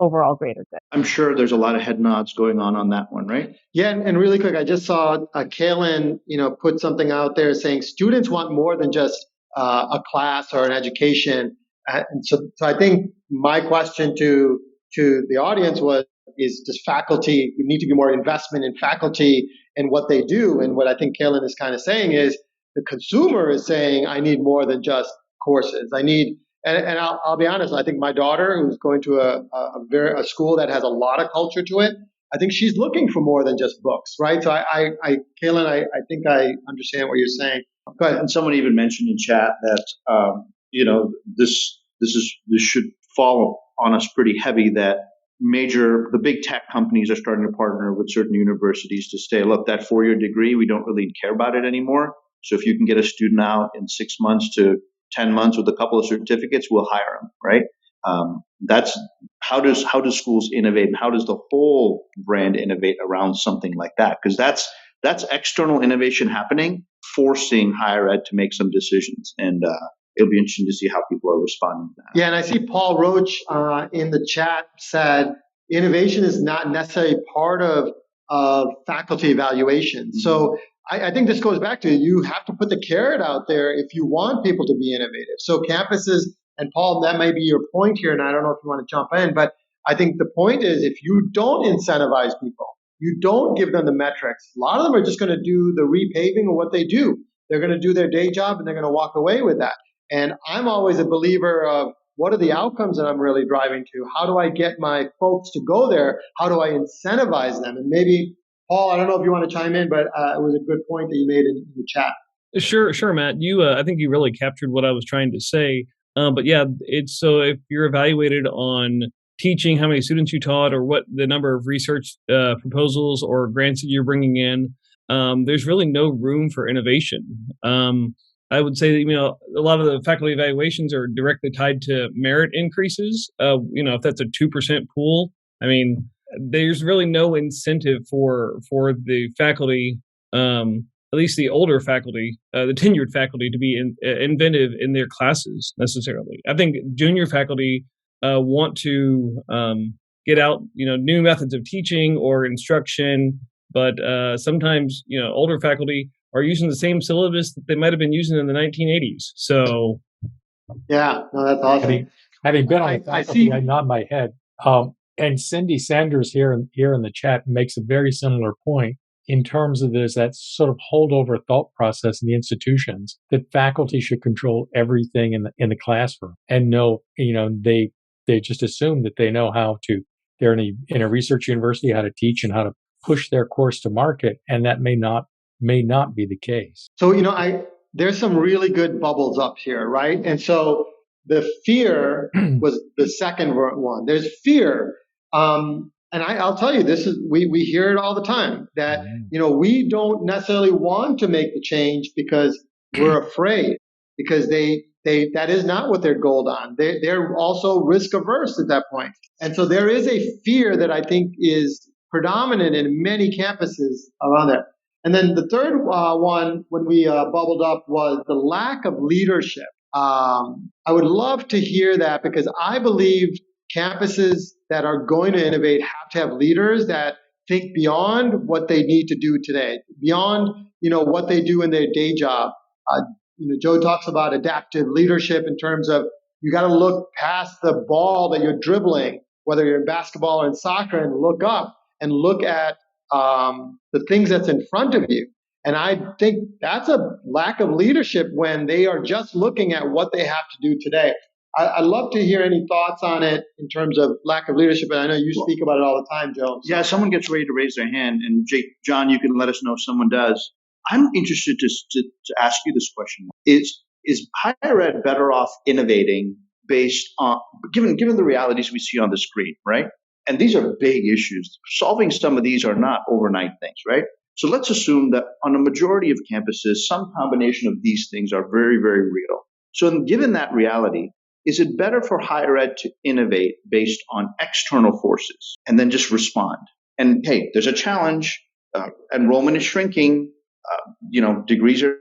overall greater good. I'm sure there's a lot of head nods going on that one, right? Yeah, and really quick, I just saw Kaylin, put something out there saying students want more than just a class or an education. And so I think my question to the audience does faculty, we need to be more investment in faculty and what they do? And what I think Kaylin is kind of saying is the consumer is saying, I need more than just courses. I need. And I'll be honest, I think my daughter, who's going to a school that has a lot of culture to it, I think she's looking for more than just books, right? So Kaylin, I think I understand what you're saying. Go ahead. And someone even mentioned in chat that this should fall on us pretty heavy, that the big tech companies are starting to partner with certain universities to say, look, that 4-year degree, we don't really care about it anymore. So if you can get a student out in 6 months to 10 months with a couple of certificates, we'll hire them, right? That's how does schools innovate, and how does the whole brand innovate around something like that? Because that's external innovation happening, forcing higher ed to make some decisions, and it'll be interesting to see how people are responding to that. Yeah, and I see Paul Roach in the chat said innovation is not necessarily part of faculty evaluation. Mm-hmm. So I think this goes back to, you have to put the carrot out there if you want people to be innovative. So campuses, and Paul, that may be your point here, and I don't know if you want to jump in, but I think the point is, if you don't incentivize people, you don't give them the metrics, a lot of them are just going to do the repaving of what they do. They're going to do their day job and they're going to walk away with that. And I'm always a believer of, what are the outcomes that I'm really driving to? How do I get my folks to go there? How do I incentivize them? And maybe, Paul, I don't know if you want to chime in, but it was a good point that you made in the chat. Sure, Matt. I think you really captured what I was trying to say. But yeah, it's so if you're evaluated on teaching, how many students you taught, or what the number of research proposals or grants that you're bringing in, there's really no room for innovation. I would say that, a lot of the faculty evaluations are directly tied to merit increases. If that's a 2% pool, there's really no incentive for the faculty, at least the older faculty, the tenured faculty, to be inventive in their classes necessarily. I think junior faculty want to get out, new methods of teaching or instruction, but sometimes, older faculty are using the same syllabus that they might have been using in the 1980s. So, yeah, no, that's awesome. Having been on the faculty, I nod my head. And Cindy Sanders here in the chat makes a very similar point in terms of there's that sort of holdover thought process in the institutions that faculty should control everything in the classroom, and they just assume that they know how to. They're in a research university, how to teach and how to push their course to market, and that may not be the case. So, there's some really good bubbles up here, right? And so the fear was the second one. There's fear. And I'll tell you, we hear it all the time, that, we don't necessarily want to make the change because we're afraid, because that is not what they're goaled on. They're also risk averse at that point. And so there is a fear that I think is predominant in many campuses around there. And then the third one, when we bubbled up, was the lack of leadership. I would love to hear that, because I believe campuses that are going to innovate have to have leaders that think beyond what they need to do today, beyond what they do in their day job. Joe talks about adaptive leadership in terms of, you got to look past the ball that you're dribbling, whether you're in basketball or in soccer, and look up and look at the things that's in front of you. And I think that's a lack of leadership when they are just looking at what they have to do today. I'd love to hear any thoughts on it in terms of lack of leadership. And I know you speak about it all the time, Joe. So. Yeah, someone gets ready to raise their hand, and John, you can let us know if someone does. I'm interested to ask you this question: Is higher ed better off innovating based on given the realities we see on the screen, right? And these are big issues. Solving some of these are not overnight things, right? So let's assume that on a majority of campuses, some combination of these things are very, very real. So given that reality, is it better for higher ed to innovate based on external forces and then just respond? And hey, there's a challenge. Enrollment is shrinking. Degrees are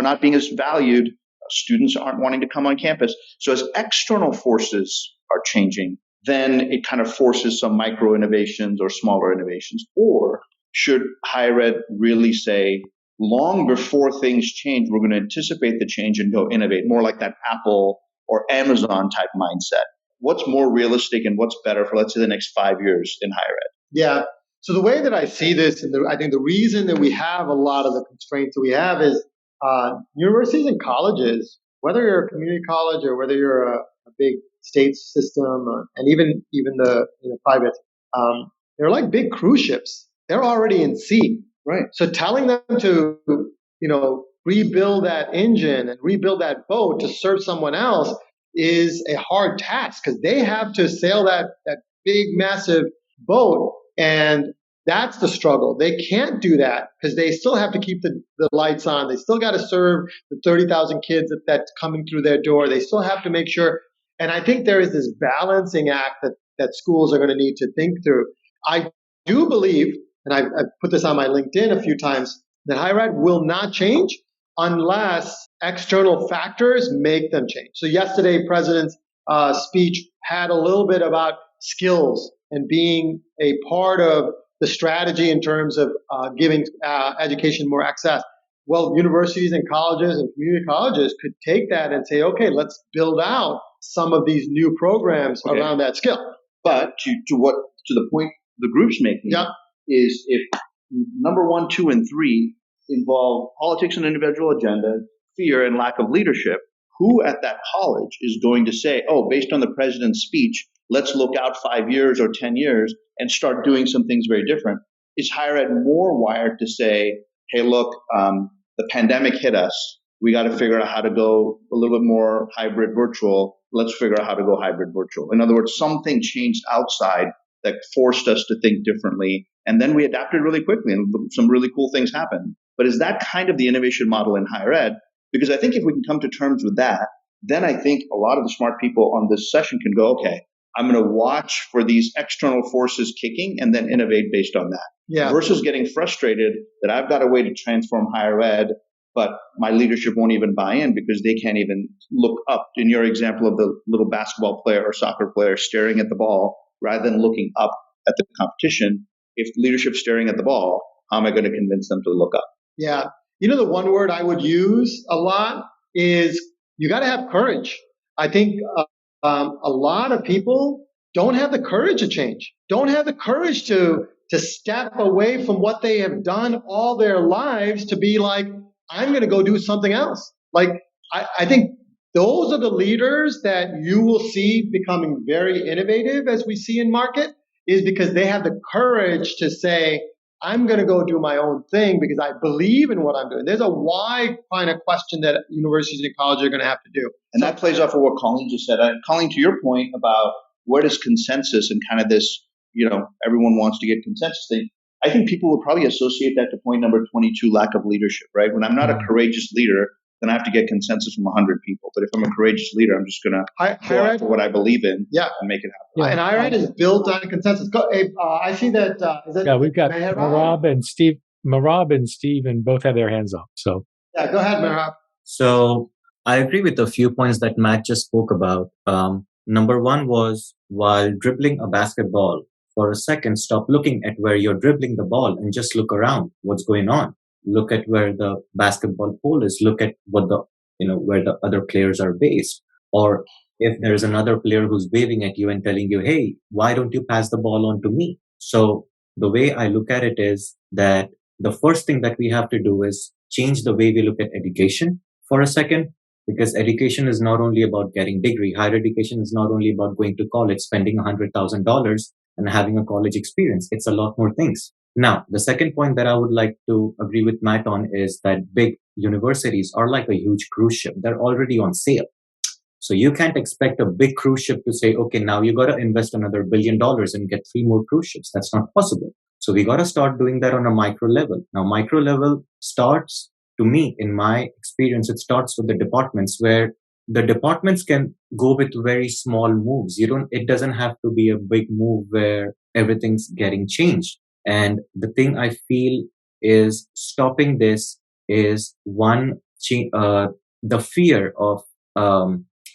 not being as valued. Students aren't wanting to come on campus. So as external forces are changing, then it kind of forces some micro innovations or smaller innovations. Or should higher ed really say, long before things change, we're going to anticipate the change and go innovate, more like that Apple or Amazon type mindset? What's more realistic and what's better for, let's say, the next 5 years in higher ed? Yeah. So the way that I see this, and I think the reason that we have a lot of the constraints that we have is universities and colleges, whether you're a community college or whether you're a big state system, and even the private, they're like big cruise ships. They're already in sea. Right. So telling them to, rebuild that engine and rebuild that boat to serve someone else is a hard task because they have to sail that big, massive boat. And that's the struggle. They can't do that because they still have to keep the lights on. They still got to serve the 30,000 kids that's coming through their door. They still have to make sure. And I think there is this balancing act that schools are going to need to think through. I do believe, and I've put this on my LinkedIn a few times, that higher ed will not change unless external factors make them change. So yesterday, President's speech had a little bit about skills and being a part of the strategy in terms of giving education more access. Well, universities and colleges and community colleges could take that and say, okay, let's build out some of these new programs around that skill. But to the point the group's making is if number 1, 2, and 3 involve politics and individual agenda, fear, and lack of leadership, who at that college is going to say, oh, based on the president's speech, let's look out 5 years or 10 years and start doing some things very different? Is higher ed more wired to say, hey, look, the pandemic hit us. We got to figure out how to go a little bit more hybrid virtual. Let's figure out how to go hybrid virtual. In other words, something changed outside that forced us to think differently. And then we adapted really quickly and some really cool things happened. But is that kind of the innovation model in higher ed? Because I think if we can come to terms with that, then I think a lot of the smart people on this session can go, okay, I'm going to watch for these external forces kicking and then innovate based on that. Yeah. Versus getting frustrated that I've got a way to transform higher ed, but my leadership won't even buy in because they can't even look up. In your example of the little basketball player or soccer player staring at the ball rather than looking up at the competition, if leadership's staring at the ball, how am I going to convince them to look up? Yeah. The one word I would use a lot is you got to have courage. I think a lot of people don't have the courage to change, don't have the courage to step away from what they have done all their lives to be like, I'm going to go do something else. Like, I think those are the leaders that you will see becoming very innovative as we see in market, is because they have the courage to say, I'm going to go do my own thing because I believe in what I'm doing. There's a why kind of question that universities and colleges are going to have to do. And that plays off of what Colleen just said. Colleen, to your point about where does consensus and kind of this, everyone wants to get consensus thing, I think people would probably associate that to point number 22, lack of leadership, right? When I'm not a courageous leader, then I have to get consensus from 100 people. But if I'm a courageous leader, I'm just going to go after what I believe in and make it happen. Yeah. And higher ed is built on consensus. I see that. We've got Marab and Steve. Marab and Steven both have their hands up. So go ahead, Marab. So I agree with a few points that Matt just spoke about. Number one was, while dribbling a basketball, for a second, stop looking at where you're dribbling the ball and just look around. What's going on? Look at where the basketball pole is. Look at what where the other players are based. Or if there's another player who's waving at you and telling you, hey, why don't you pass the ball on to me? So the way I look at it is that the first thing that we have to do is change the way we look at education for a second, because education is not only about getting degree. Higher education is not only about going to college, spending $100,000 and having a college experience. It's a lot more things. Now, the second point that I would like to agree with Matt on is that big universities are like a huge cruise ship. They're already on sale. So you can't expect a big cruise ship to say, okay, now you got to invest another $1 billion and get 3 more cruise ships. That's not possible. So we got to start doing that on a micro level. Now, micro level starts, to me, in my experience, it starts with the departments, where the departments can go with very small moves. It doesn't have to be a big move where everything's getting changed. And the thing I feel is stopping this is one, the fear of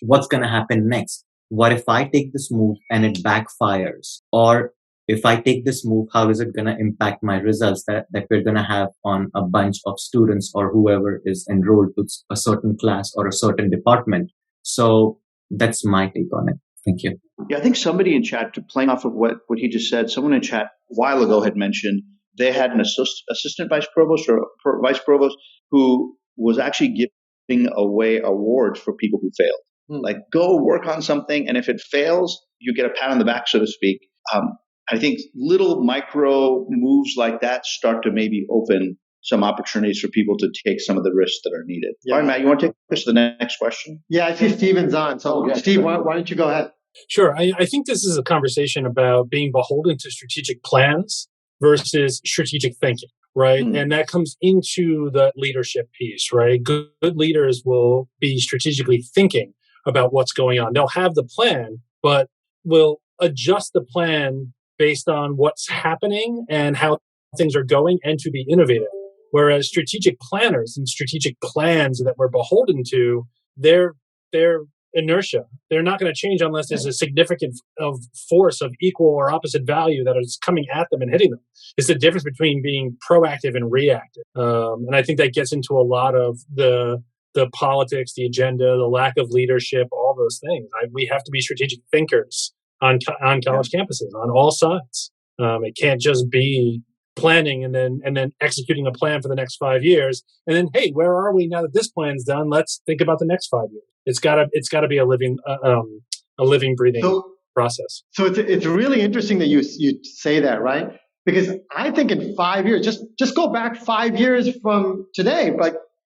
what's going to happen next. What if I take this move and it backfires? Or if I take this move, how is it going to impact my results that we're going to have on a bunch of students or whoever is enrolled to a certain class or a certain department? So that's my take on it. Thank you. Yeah, I think somebody in chat, playing off of what he just said, someone in chat a while ago had mentioned they had an assistant vice provost or vice provost who was actually giving away awards for people who failed. Like, go work on something, and if it fails, you get a pat on the back, so to speak. I think little micro moves like that start to maybe open some opportunities for people to take some of the risks that are needed. Yeah. All right, Matt, you want to take us to the next question? Yeah, I see Steven's on. So, Steve, sure. why don't you go ahead? Sure. I think this is a conversation about being beholden to strategic plans versus strategic thinking, right? And that comes into the leadership piece, right? Good leaders will be strategically thinking about what's going on. They'll have the plan, but will adjust the plan based on what's happening and how things are going and to be innovative. Whereas strategic planners and strategic plans that we're beholden to, they're inertia. They're not going to change unless there's a significant force of equal or opposite value that is coming at them and hitting them. It's the difference between being proactive and reactive. And I think that gets into a lot of the politics, the agenda, the lack of leadership, all those things. We have to be strategic thinkers on college campuses on all sides. It can't just be planning and then executing a plan for the next 5 years. And then, hey, where are we now that this plan's done? Let's think about the next 5 years. It's gotta be a living, breathing process. So it's really interesting that you say that, right? Because I think in 5 years, just go back 5 years from today, like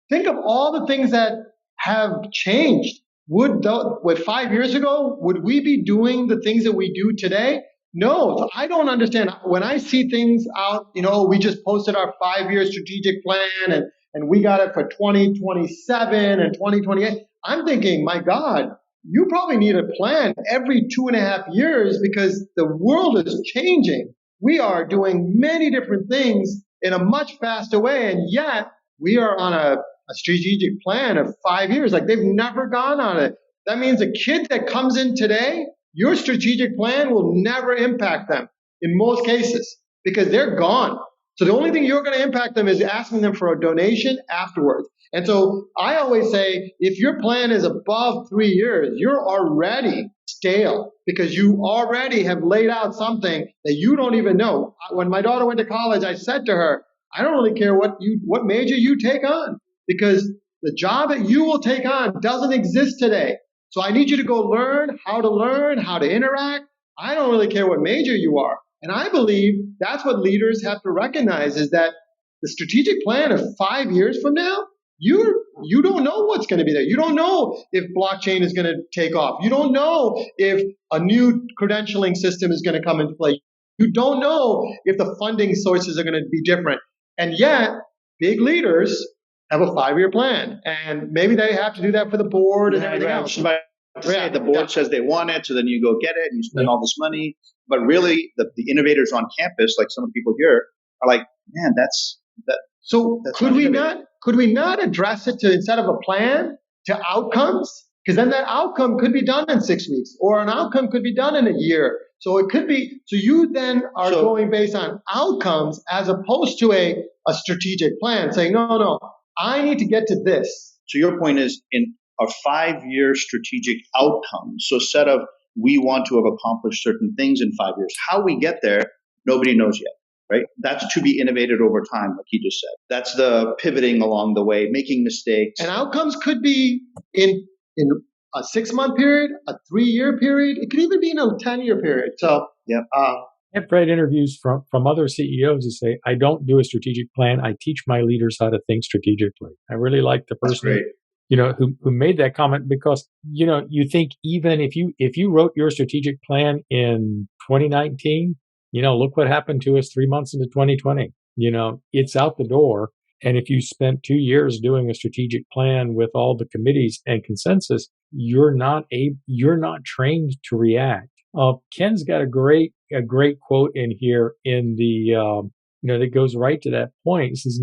think of all the things that have changed. With 5 years ago, would we be doing the things that we do today? No, so I don't understand. When I see things out, we just posted our 5-year strategic plan and we got it for 2027 and 2028. I'm thinking, my God, you probably need a plan every 2.5 years because the world is changing. We are doing many different things in a much faster way, and yet we are on a strategic plan of 5 years. Like they've never gone on it. That means a kid that comes in today, your strategic plan will never impact them in most cases because they're gone. So the only thing you're going to impact them is asking them for a donation afterwards. And so I always say, if your plan is above 3 years, you're already stale because you already have laid out something that you don't even know. When my daughter went to college, I said to her, I don't really care what major you take on because the job that you will take on doesn't exist today. So I need you to go learn, how to interact. I don't really care what major you are. And I believe that's what leaders have to recognize is that the strategic plan of 5 years from now, you don't know what's going to be there. You don't know if blockchain is going to take off. You don't know if a new credentialing system is going to come into play. You don't know if the funding sources are going to be different. And yet, big leaders have a 5-year plan. And maybe they have to do that for the board and everything else. The board says they want it, so then you go get it and you spend all this money. But really, the innovators on campus, like some of the people here, are like, man, that's. So could we not address it to, instead of a plan, to outcomes? Because then that outcome could be done in 6 weeks, or an outcome could be done in a year. So it could be. So you then are going based on outcomes as opposed to a strategic plan, saying no, I need to get to this. So your point is in a 5-year strategic outcome. So set of we want to have accomplished certain things in 5 years. How we get there, nobody knows yet. Right? That's to be innovated over time, like he just said. That's the pivoting along the way, making mistakes. And outcomes could be in a 6-month period, a 3-year period. It could even be in a 10-year period. So, I've read interviews from other CEOs who say, I don't do a strategic plan. I teach my leaders how to think strategically. I really like the person who made that comment because, you think even if you wrote your strategic plan in 2019, look what happened to us 3 months into 2020. It's out the door. And if you spent 2 years doing a strategic plan with all the committees and consensus, you're not trained to react. Ken's got a great quote in here in the that goes right to that point. He says,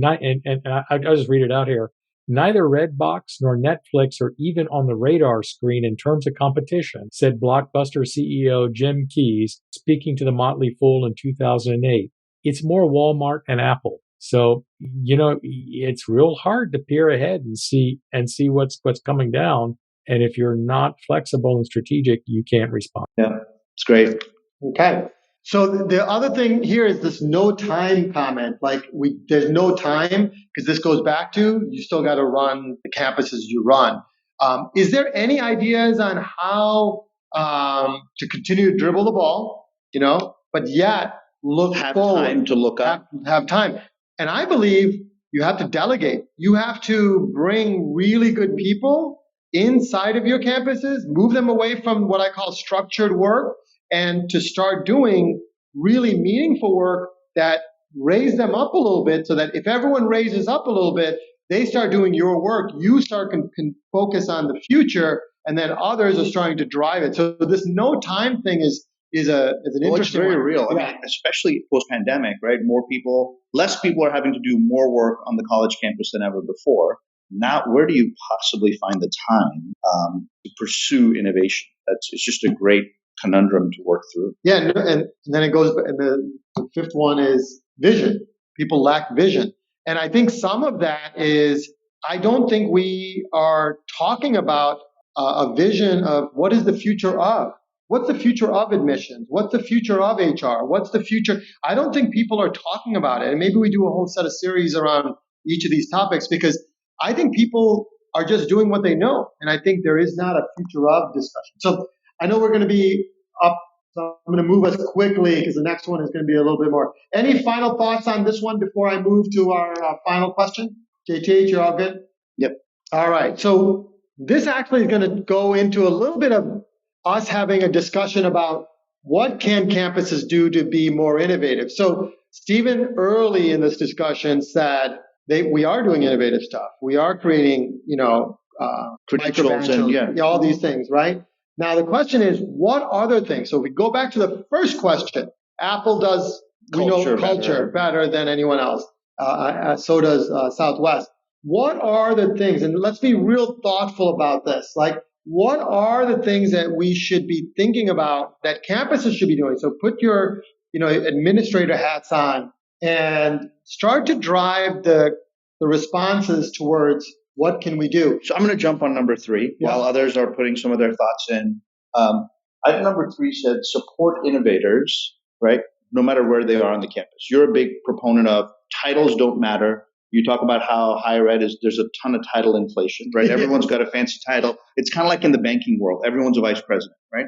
I'll just read it out here. Neither Redbox nor Netflix are even on the radar screen in terms of competition, said Blockbuster CEO Jim Keyes, speaking to the Motley Fool in 2008. It's more Walmart and Apple. So, it's real hard to peer ahead and see what's coming down. And if you're not flexible and strategic, you can't respond. Yeah, it's great. Okay. So the other thing here is this no time comment. Like there's no time because this goes back to you still got to run the campuses you run. Is there any ideas on how to continue to dribble the ball? but yet look have forward. Time to look up. Have time. And I believe you have to delegate. You have to bring really good people inside of your campuses, move them away from what I call structured work, and to start doing really meaningful work that raise them up a little bit, so that if everyone raises up a little bit, they start doing your work, you start can focus on the future, and then others are starting to drive it. So this no time thing is an interesting it's very one. real. Yeah. I mean, especially post-pandemic, right? Less people are having to do more work on the college campus than ever before. Now, where do you possibly find the time to pursue innovation? It's just a great conundrum to work through. Yeah, and then it goes, and the fifth one is vision. People lack vision. And I think some of that is, I don't think we are talking about a vision of what is the future of. What's the future of admissions? What's the future of HR? What's the future? I don't think people are talking about it. And maybe we do a whole set of series around each of these topics, because I think people are just doing what they know. And I think there is not a future of discussion. So I know we're going to be up, so I'm going to move us quickly because the next one is going to be a little bit more. Any final thoughts on this one before I move to our final question? JTH, you're all good? Yep. All right. So this actually is going to go into a little bit of us having a discussion about what can campuses do to be more innovative. So Stephen early in this discussion said we are doing innovative stuff. We are creating, credentials and all these things, right? Now the question is, what other things? So if we go back to the first question, Apple does culture better than anyone else. So does Southwest. What are the things? And let's be real thoughtful about this. Like, what are the things that we should be thinking about that campuses should be doing? So put your, administrator hats on and start to drive the responses towards what can we do. So I'm going to jump on number 3 while others are putting some of their thoughts in. Item number 3 said support innovators, right? No matter where they are on the campus. You're a big proponent of titles don't matter. You talk about how higher ed there's a ton of title inflation, right? Everyone's got a fancy title. It's kind of like in the banking world. Everyone's a vice president, right?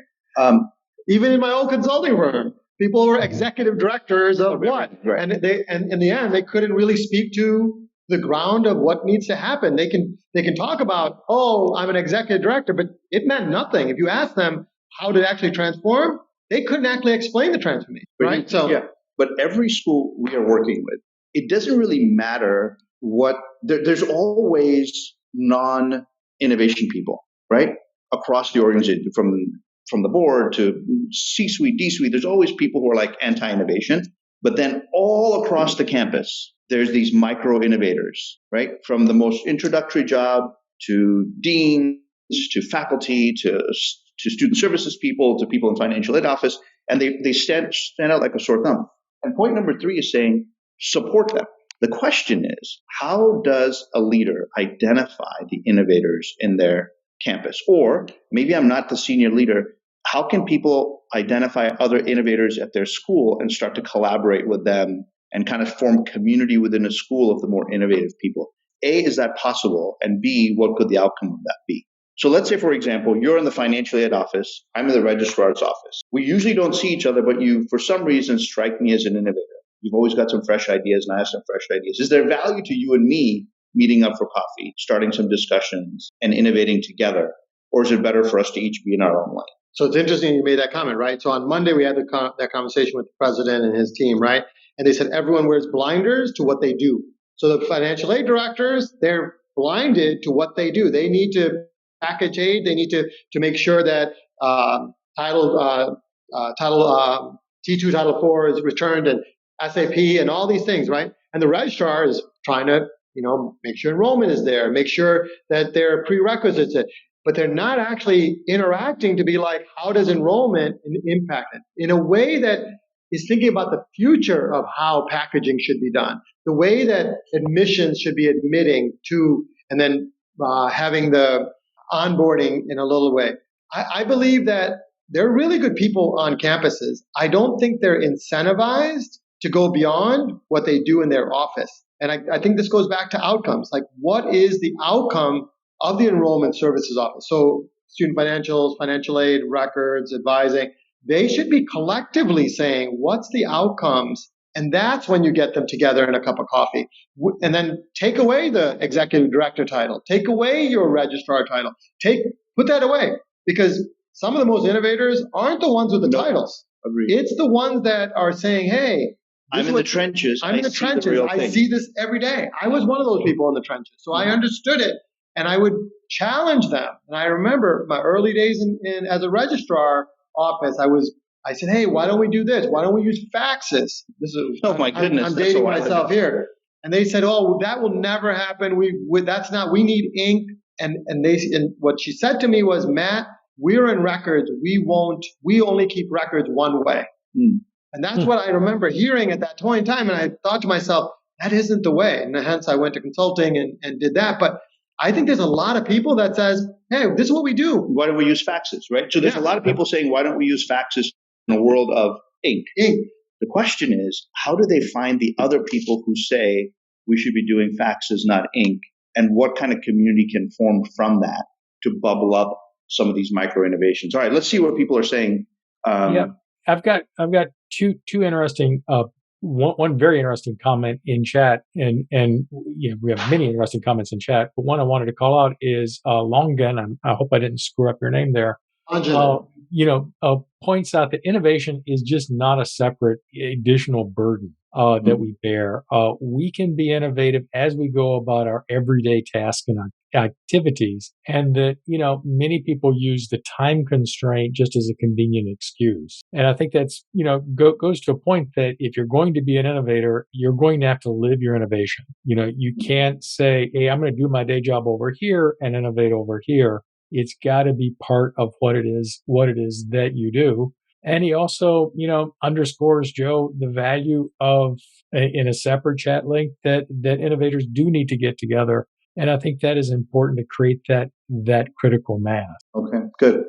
Even in my old consulting firm, people were executive directors of what? Right. And and in the end, they couldn't really speak to the ground of what needs to happen. They can talk about, oh, I'm an executive director, but it meant nothing. If you ask them how to actually transform, they couldn't actually explain the transformation, right? But every school we are working with, it doesn't really matter there's always non-innovation people, right? Across the organization, from the board to C-suite, D-suite, there's always people who are like anti-innovation. But then all across the campus, there's these micro innovators, right? From the most introductory job to deans, to faculty, to student services people, to people in financial aid office, and they stand out like a sore thumb. And point number 3 is saying, support them. The question is, how does a leader identify the innovators in their campus? Or maybe I'm not the senior leader. How can people identify other innovators at their school and start to collaborate with them and kind of form community within a school of the more innovative people? A, is that possible? And B, what could the outcome of that be? So let's say, for example, you're in the financial aid office. I'm in the registrar's office. We usually don't see each other, but you, for some reason, strike me as an innovator. You've always got some fresh ideas, and I have some fresh ideas. Is there value to you and me meeting up for coffee, starting some discussions, and innovating together? Or is it better for us to each be in our own lane? So it's interesting you made that comment, right? So on Monday, we had that conversation with the president and his team, right? And they said everyone wears blinders to what they do. So the financial aid directors, they're blinded to what they do. They need to package aid. They need to make sure that Title T2, Title 4 is returned, and SAP and all these things, right? And the registrar is trying to, make sure enrollment is there, make sure that there are prerequisites, but they're not actually interacting to be like, how does enrollment impact it? In a way that is thinking about the future of how packaging should be done, the way that admissions should be admitting to, and then having the onboarding in a little way. I believe that there are really good people on campuses. I don't think they're incentivized to go beyond what they do in their office. And I think this goes back to outcomes. Like, what is the outcome of the enrollment services office? So student financials, financial aid, records, advising. they should be collectively saying, what's the outcomes? And that's when you get them together in a cup of coffee. And then take away the executive director title, take away your registrar title, put that away, because some of the most innovators aren't the ones with the titles. Agreed. It's the ones that are saying, hey, I'm in the trenches. I'm in the trenches. I see this every day. I was one of those people in the trenches. So I understood it, and I would challenge them. And I remember my early days in as a registrar office, I said, hey, why don't we do this? Why don't we use faxes? Oh my goodness. I'm dating myself here. And they said, oh, that will never happen. We need ink. And what she said to me was, Matt, we're in records. We only keep records one way. And that's what I remember hearing at that point in time. And I thought to myself, that isn't the way. And hence I went to consulting and did that. But I think there's a lot of people that says, hey, this is what we do. Why don't we use faxes, right? So there's a lot of people saying, why don't we use faxes in a world of ink? The question is, how do they find the other people who say we should be doing faxes, not ink? And what kind of community can form from that to bubble up some of these micro innovations? All right, let's see what people are saying. I've got two interesting one very interesting comment in chat, and we have many interesting comments in chat, but one I wanted to call out is Longan. I hope I didn't screw up your name there. Points out that innovation is just not a separate additional burden that we bear. We can be innovative as we go about our everyday tasks and activities, and that many people use the time constraint just as a convenient excuse. And I think that's goes to a point that if you're going to be an innovator, you're going to have to live your innovation. You can't say, hey, I'm going to do my day job over here and innovate over here. It's got to be part of what it is that you do. And he also, underscores, Joe, the value of in a separate chat link that innovators do need to get together. And I think that is important to create that critical mass. Okay, good.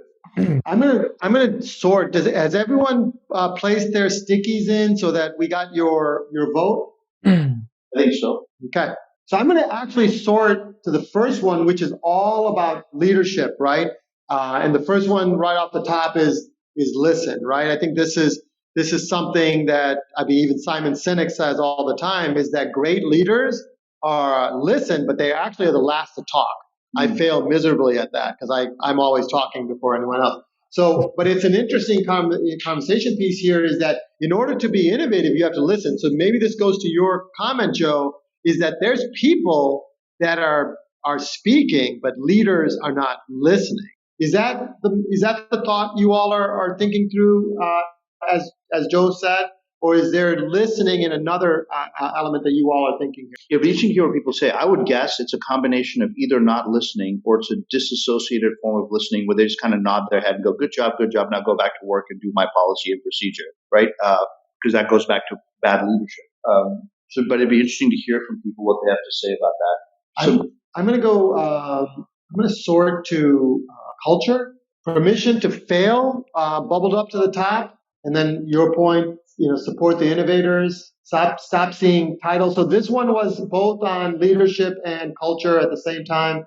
I'm gonna sort. Has everyone placed their stickies in so that we got your vote? I think so. Okay. So I'm going to actually sort to the first one, which is all about leadership, right? And the first one right off the top is listen, right? I think this is something that even Simon Sinek says all the time, is that great leaders are listen, but they actually are the last to talk. I fail miserably at that because I'm always talking before anyone else. So, but it's an interesting conversation piece here, is that in order to be innovative, you have to listen. So maybe this goes to your comment, Joe, is that there's people that are speaking, but leaders are not listening. Is that the thought you all are thinking through, as Joe said, or is there listening in another element that you all are thinking here? Yeah, but you can hear what people say. I would guess it's a combination of either not listening or it's a disassociated form of listening where they just kind of nod their head and go, good job, now go back to work and do my policy and procedure, right? Because that goes back to bad leadership. But it'd be interesting to hear from people what they have to say about that. So I'm going to go. I'm going to sort to culture. Permission to fail bubbled up to the top, and then your point. Support the innovators. Stop seeing titles. So this one was both on leadership and culture at the same time.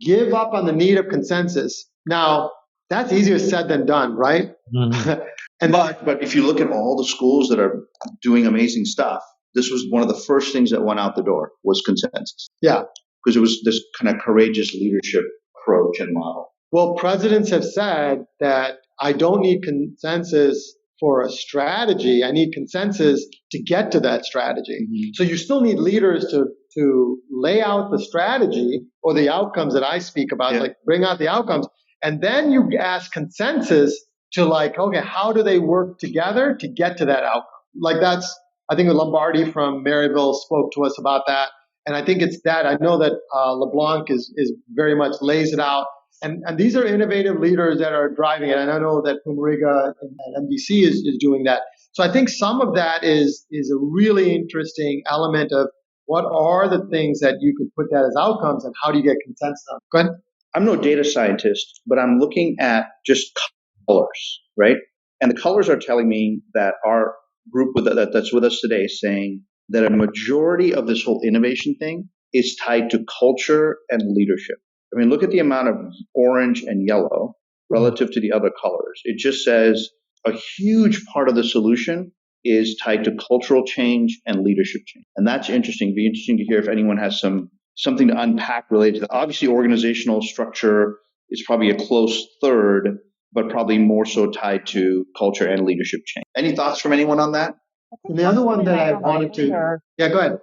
Give up on the need of consensus. Now that's easier said than done, right? Mm-hmm. But if you look at all the schools that are doing amazing stuff, this was one of the first things that went out the door was consensus. Yeah. Because it was this kind of courageous leadership approach and model. Well, presidents have said that I don't need consensus for a strategy. I need consensus to get to that strategy. Mm-hmm. So you still need leaders to lay out the strategy or the outcomes that I speak about, like bring out the outcomes. And then you ask consensus to okay, how do they work together to get to that outcome? I think Lombardi from Maryville spoke to us about that. And I think it's that. I know that LeBlanc is very much lays it out. And these are innovative leaders that are driving it. And I know that Pumariga and MDC is doing that. So I think some of that is a really interesting element of what are the things that you could put that as outcomes and how do you get consensus on? Go ahead. I'm no data scientist, but I'm looking at just colors, right? And the colors are telling me that our group that's with us today is saying that a majority of this whole innovation thing is tied to culture and leadership. I mean, look at the amount of orange and yellow relative to the other colors. It just says a huge part of the solution is tied to cultural change and leadership change. And that's interesting. It'd be interesting to hear if anyone has something to unpack related to that. Obviously, organizational structure is probably a close third, but probably more so tied to culture and leadership change. Any thoughts from anyone on that? And the other one that I wanted to, yeah, go ahead.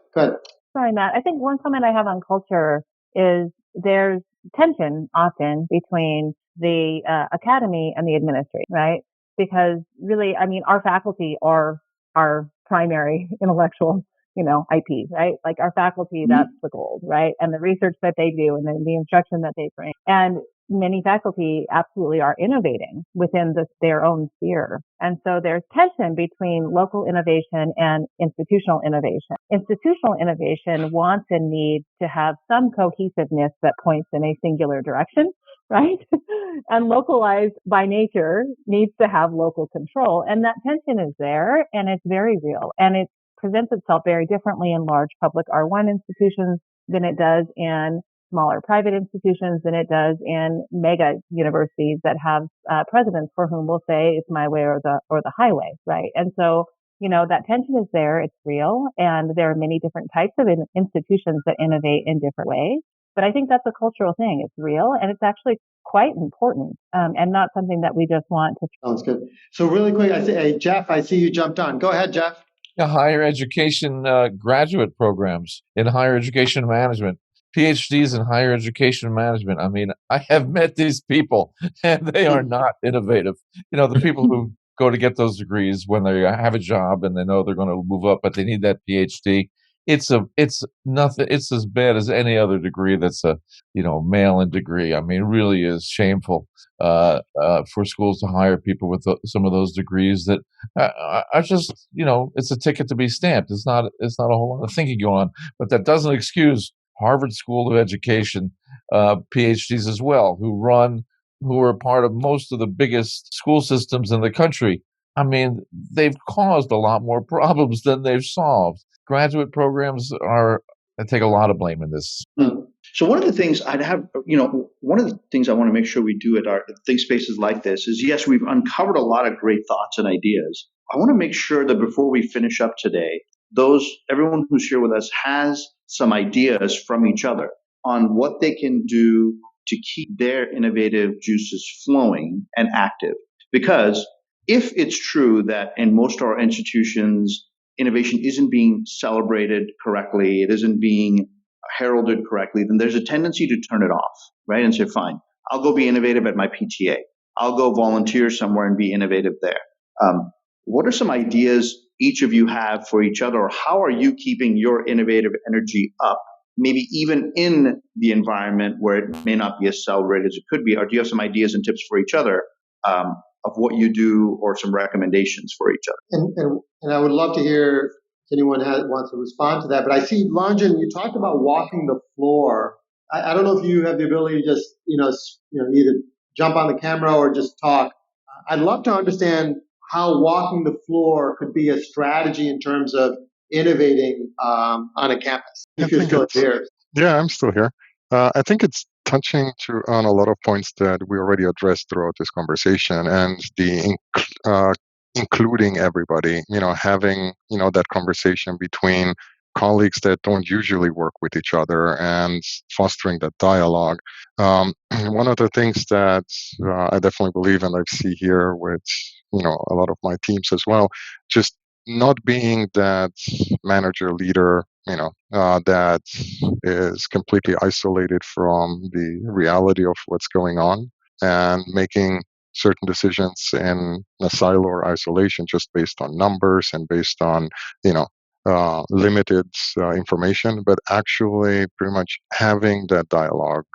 Sorry, Matt. I think one comment I have on culture is there's tension often between the academy and the administration, right? Because really, I mean, our faculty are our primary intellectual, IP, right? Like our faculty, that's the gold, right? And the research that they do and then the instruction that they bring. And many faculty absolutely are innovating within their own sphere. And so there's tension between local innovation and institutional innovation. Institutional innovation wants and needs to have some cohesiveness that points in a singular direction, right? And localized by nature needs to have local control. And that tension is there and it's very real. And it presents itself very differently in large public R1 institutions than it does in smaller private institutions than it does in mega universities that have presidents for whom will say it's my way or the highway, right? And so, that tension is there, it's real, and there are many different types of institutions that innovate in different ways. But I think that's a cultural thing. It's real, and it's actually quite important, and not something that we just want to. Sounds good. So really quick, Jeff, I see you jumped on. Go ahead, Jeff. Higher education graduate programs in higher education management. PhDs in higher education management. I mean, I have met these people and they are not innovative. The people who go to get those degrees when they have a job and they know they're going to move up, but they need that PhD. It's nothing. It's as bad as any other degree that's a, mail-in degree. I mean, it really is shameful for schools to hire people with some of those degrees that are just, it's a ticket to be stamped. It's not a whole lot of thinking going on, but that doesn't excuse Harvard School of Education PhDs as well, who are part of most of the biggest school systems in the country. I mean, they've caused a lot more problems than they've solved. Graduate programs take a lot of blame in this. So one of the things one of the things I want to make sure we do at our ThinkSpaces like this is, yes, we've uncovered a lot of great thoughts and ideas. I want to make sure that before we finish up today, everyone who's here with us has some ideas from each other on what they can do to keep their innovative juices flowing and active. Because if it's true that in most of our institutions, innovation isn't being celebrated correctly, it isn't being heralded correctly, then there's a tendency to turn it off, right? And say, fine, I'll go be innovative at my PTA. I'll go volunteer somewhere and be innovative there. What are some ideas each of you have for each other, or how are you keeping your innovative energy up, maybe even in the environment where it may not be as celebrated as it could be? Or do you have some ideas and tips for each other of what you do, or some recommendations for each other? And I would love to hear if anyone wants to respond to that. But I see, Lanjan, you talked about walking the floor. I don't know if you have the ability to just, either jump on the camera or just talk. I'd love to understand how walking the floor could be a strategy in terms of innovating on a campus. If you're still here. Yeah, I'm still here. I think it's touching on a lot of points that we already addressed throughout this conversation, and including everybody, having, that conversation between colleagues that don't usually work with each other and fostering that dialogue. One of the things that I definitely believe, and I see here with, a lot of my teams as well, just not being that manager leader, that is completely isolated from the reality of what's going on, and making certain decisions in a silo or isolation just based on numbers and based on, limited information, but actually pretty much having that dialogue,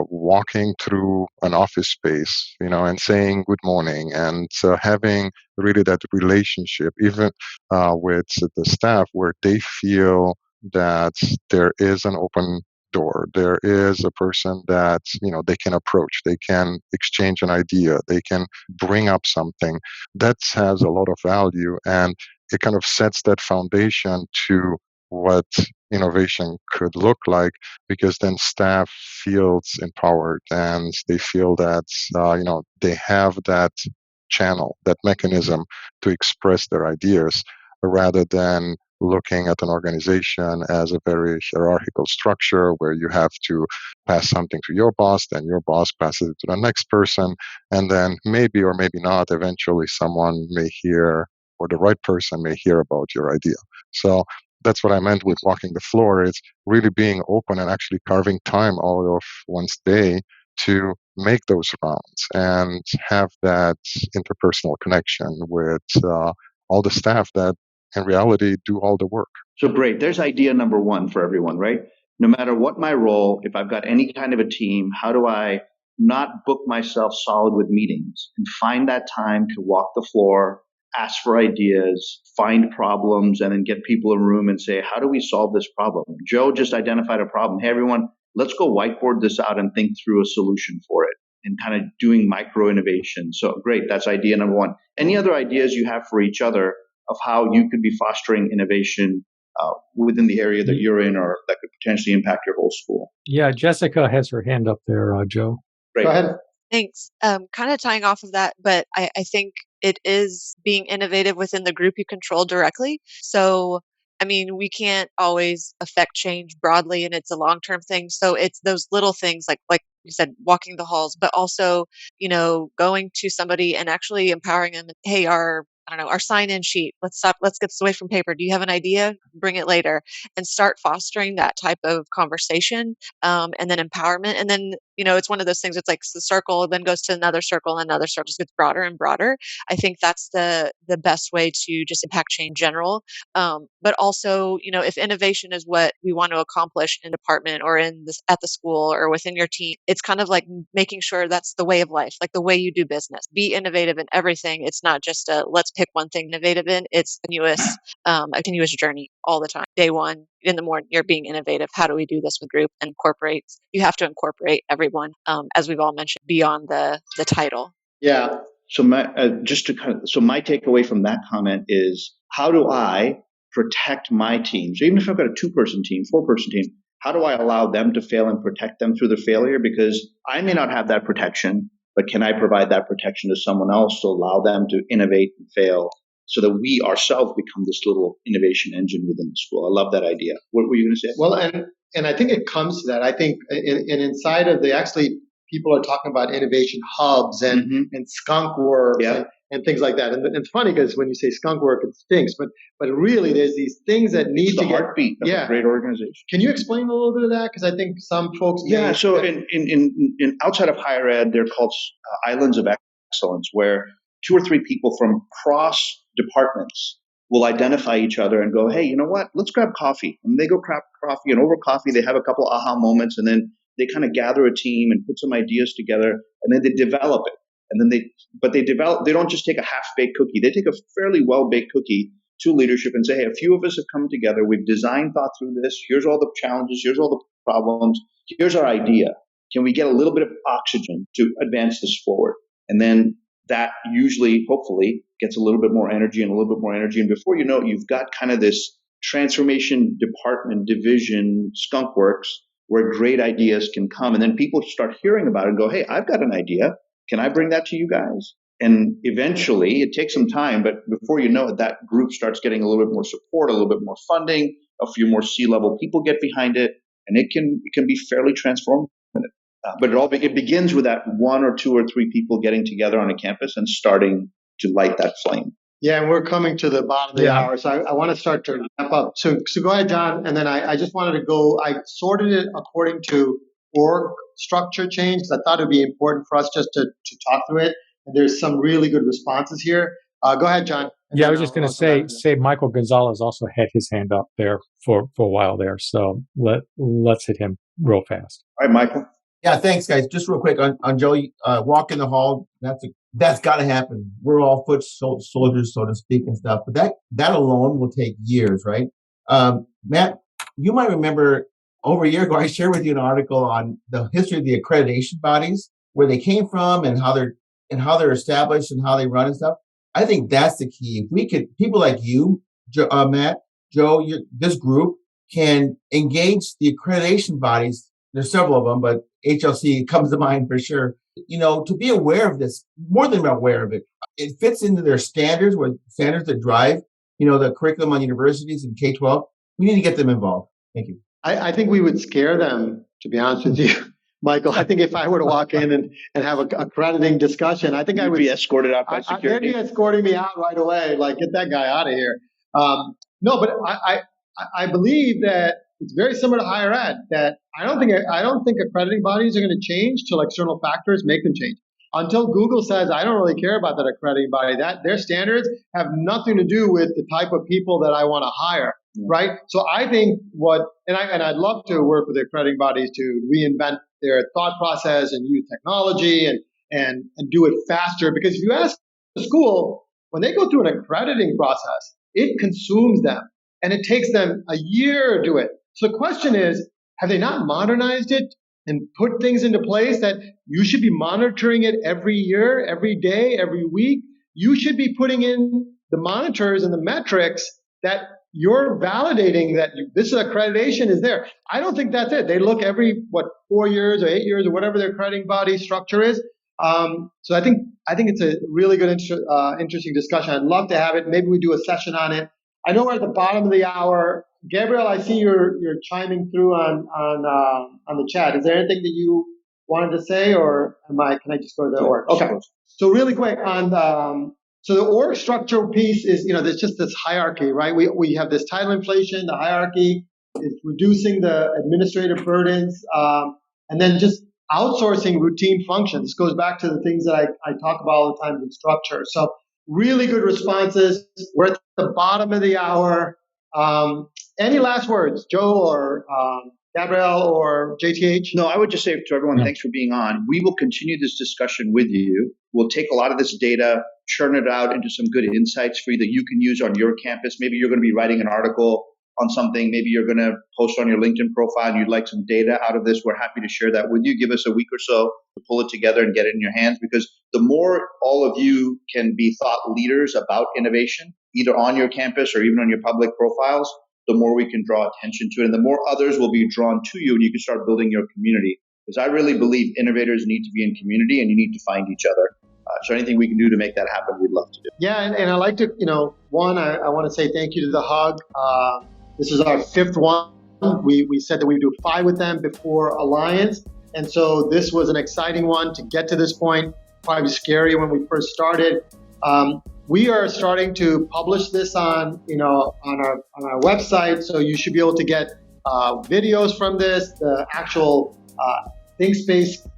walking through an office space, and saying good morning, and having really that relationship, even with the staff, where they feel that there is an open door. There is a person that, they can approach, they can exchange an idea, they can bring up something that has a lot of value, and it kind of sets that foundation to what, innovation could look like, because then staff feels empowered and they feel that they have that channel, that mechanism to express their ideas, rather than looking at an organization as a very hierarchical structure where you have to pass something to your boss, then your boss passes it to the next person, and then maybe or maybe not, eventually someone may hear, or the right person may hear about your idea. So that's what I meant with walking the floor. It's really being open and actually carving time out of one's day to make those rounds and have that interpersonal connection with all the staff that in reality do all the work. So great. There's idea number one for everyone, right? No matter what my role, if I've got any kind of a team, how do I not book myself solid with meetings and find that time to walk the floor, ask for ideas, find problems, and then get people in a room and say, how do we solve this problem? Joe just identified a problem. Hey, everyone, let's go whiteboard this out and think through a solution for it, and kind of doing micro innovation. So great. That's idea number one. Any other ideas you have for each other of how you could be fostering innovation within the area that you're in, or that could potentially impact your whole school? Yeah, Jessica has her hand up there, Joe. Great. Go ahead. Thanks. Kind of tying off of that, but I think it is being innovative within the group you control directly. So, I mean, we can't always affect change broadly, and it's a long-term thing. So it's those little things like you said, walking the halls, but also, going to somebody and actually empowering them. Hey, I don't know, our sign-in sheet. Let's get this away from paper. Do you have an idea? Bring it later, and start fostering that type of conversation, and then empowerment. And then, it's one of those things. It's like the circle then goes to another circle, and another circle just gets broader and broader. I think that's the best way to just impact change in general. But also, if innovation is what we want to accomplish in a department or at the school or within your team, it's kind of like making sure that's the way of life, like the way you do business. Be innovative in everything. It's not just let's pick one thing innovative in. It's a continuous journey all the time. Day one in the morning, you're being innovative. How do we do this with group? And you have to incorporate everyone, as we've all mentioned, beyond the title. Yeah. So my takeaway from that comment is, how do I protect my team? So even if I've got a 2-person team, 4-person team, how do I allow them to fail and protect them through the failure? Because I may not have that protection, but can I provide that protection to someone else to allow them to innovate and fail, so that we ourselves become this little innovation engine within the school? I love that idea. What were you going to say? Well, and I think it comes to that. I think inside of people are talking about innovation hubs and skunk works and things like that. And it's funny because when you say skunk work, it stinks, but really there's these things that need to get heartbeat of a great organization. Can you explain a little bit of that? Because I think some folks So in outside of higher ed, they're called islands of excellence, where 2 or 3 people from cross departments will identify each other and go, hey, you know what? Let's grab coffee. And they go grab coffee, and over coffee, they have a couple aha moments, and then they kind of gather a team and put some ideas together, and then they develop it. And then they don't just take a half-baked cookie. They take a fairly well-baked cookie to leadership and say, hey, a few of us have come together. We've thought through this. Here's all the challenges. Here's all the problems. Here's our idea. Can we get a little bit of oxygen to advance this forward? And then that usually, hopefully, gets a little bit more energy and a little bit more energy. And before you know it, you've got kind of this transformation department, division, skunk works, where great ideas can come. And then people start hearing about it and go, hey, I've got an idea. Can I bring that to you guys? And eventually, it takes some time, but before you know it, that group starts getting a little bit more support, a little bit more funding, a few more C-level people get behind it, and it can be fairly transformative. But it begins with that 1 or 2 or 3 people getting together on a campus and starting to light that flame. Yeah, and we're coming to the bottom of the hour, so I want to start to wrap up. So go ahead, John, and then I just wanted to go. I sorted it according to org structure change, because I thought it would be important for us just to talk through it. And there's some really good responses here. Go ahead, John. Yeah, I was just going to say Michael Gonzalez also had his hand up there for a while there. So let's hit him real fast. All right, Michael. Yeah, thanks, guys. Just real quick on Joey, walk in the hall. That's got to happen. We're all foot soldiers, so to speak, and stuff. But that alone will take years, right? Matt, you might remember over a year ago, I shared with you an article on the history of the accreditation bodies, where they came from and how they're established and how they run and stuff. I think that's the key. If we could, people like you, Matt, Joe, this group can engage the accreditation bodies. There's several of them, but HLC comes to mind for sure. To be aware of this, more than aware of it, it fits into their standards, standards that drive, the curriculum on universities and K-12. We need to get them involved. Thank you. I think we would scare them, to be honest with you, Michael. I think if I were to walk in and have a accrediting discussion, I think I would be escorted out by security. They'd be escorting me out right away, like, get that guy out of here. No, but I believe that it's very similar to higher ed, that I don't think accrediting bodies are going to change till external factors make them change. Until Google says, I don't really care about that accrediting body, that their standards have nothing to do with the type of people that I want to hire, right? So I think I'd love to work with the accrediting bodies to reinvent their thought process and use technology and do it faster. Because if you ask the school, when they go through an accrediting process, it consumes them and it takes them a year to do it. So the question is, have they not modernized it and put things into place that you should be monitoring it every year, every day, every week? You should be putting in the monitors and the metrics that you're validating that this accreditation is there. I don't think that's it. They look every, 4 years or 8 years or whatever their accrediting body structure is. So I think it's a really good, interesting discussion. I'd love to have it. Maybe we do a session on it. I know we're at the bottom of the hour. Gabriel, I see you're chiming through on the chat. Is there anything that you wanted to say, or can I just go to the org? Okay. So really quick on so the org structure piece is, there's just this hierarchy, right? We have this title inflation. The hierarchy is reducing the administrative burdens, and then just outsourcing routine functions. This goes back to the things that I talk about all the time in structure. So really good responses. We're at the bottom of the hour. Any last words, Joe or Gabrielle or JTH? No, I would just say to everyone, thanks for being on. We will continue this discussion with you. We'll take a lot of this data, churn it out into some good insights for you that you can use on your campus. Maybe you're going to be writing an article on something. Maybe you're going to post on your LinkedIn profile and you'd like some data out of this. We're happy to share that with you. Give us a week or so to pull it together and get it in your hands, because the more all of you can be thought leaders about innovation, either on your campus or even on your public profiles, the more we can draw attention to it, and the more others will be drawn to you, and you can start building your community. Because I really believe innovators need to be in community, and you need to find each other. So anything we can do to make that happen, we'd love to do. Yeah, and I like to, one, I want to say thank you to the Hug. This is our 5th one. We said that we do 5 with them before Alliance, and so this was an exciting one to get to this point. Probably scary when we first started. We are starting to publish this on our website, so you should be able to get videos from this, the actual ThinkSpace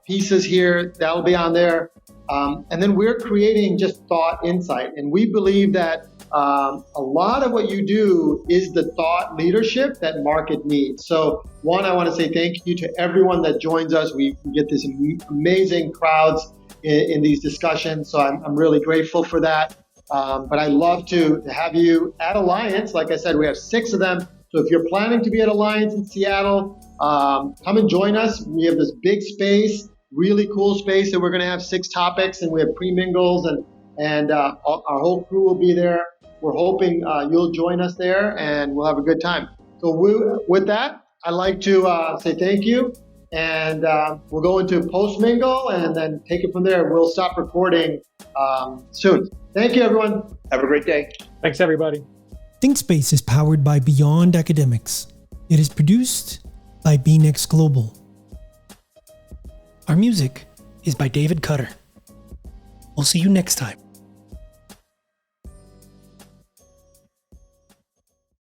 pieces here, that'll be on there. And then we're creating just thought insight, and we believe that a lot of what you do is the thought leadership that market needs. So one, I want to say thank you to everyone that joins us. We get this amazing crowds in these discussions, so I'm really grateful for that. But I love to have you at Alliance. Like I said, we have 6 of them. So if you're planning to be at Alliance in Seattle, come and join us. We have this big space, really cool space, and we're going to have 6 topics, and we have pre-mingles, and our whole crew will be there. We're hoping you'll join us there, and we'll have a good time. So with that, I'd like to say thank you. And we'll go into post-mingle and then take it from there. We'll stop recording soon. Thank you, everyone. Have a great day. Thanks, everybody. ThinkSpace is powered by Beyond Academics. It is produced by BNext Global. Our music is by David Cutter. We'll see you next time.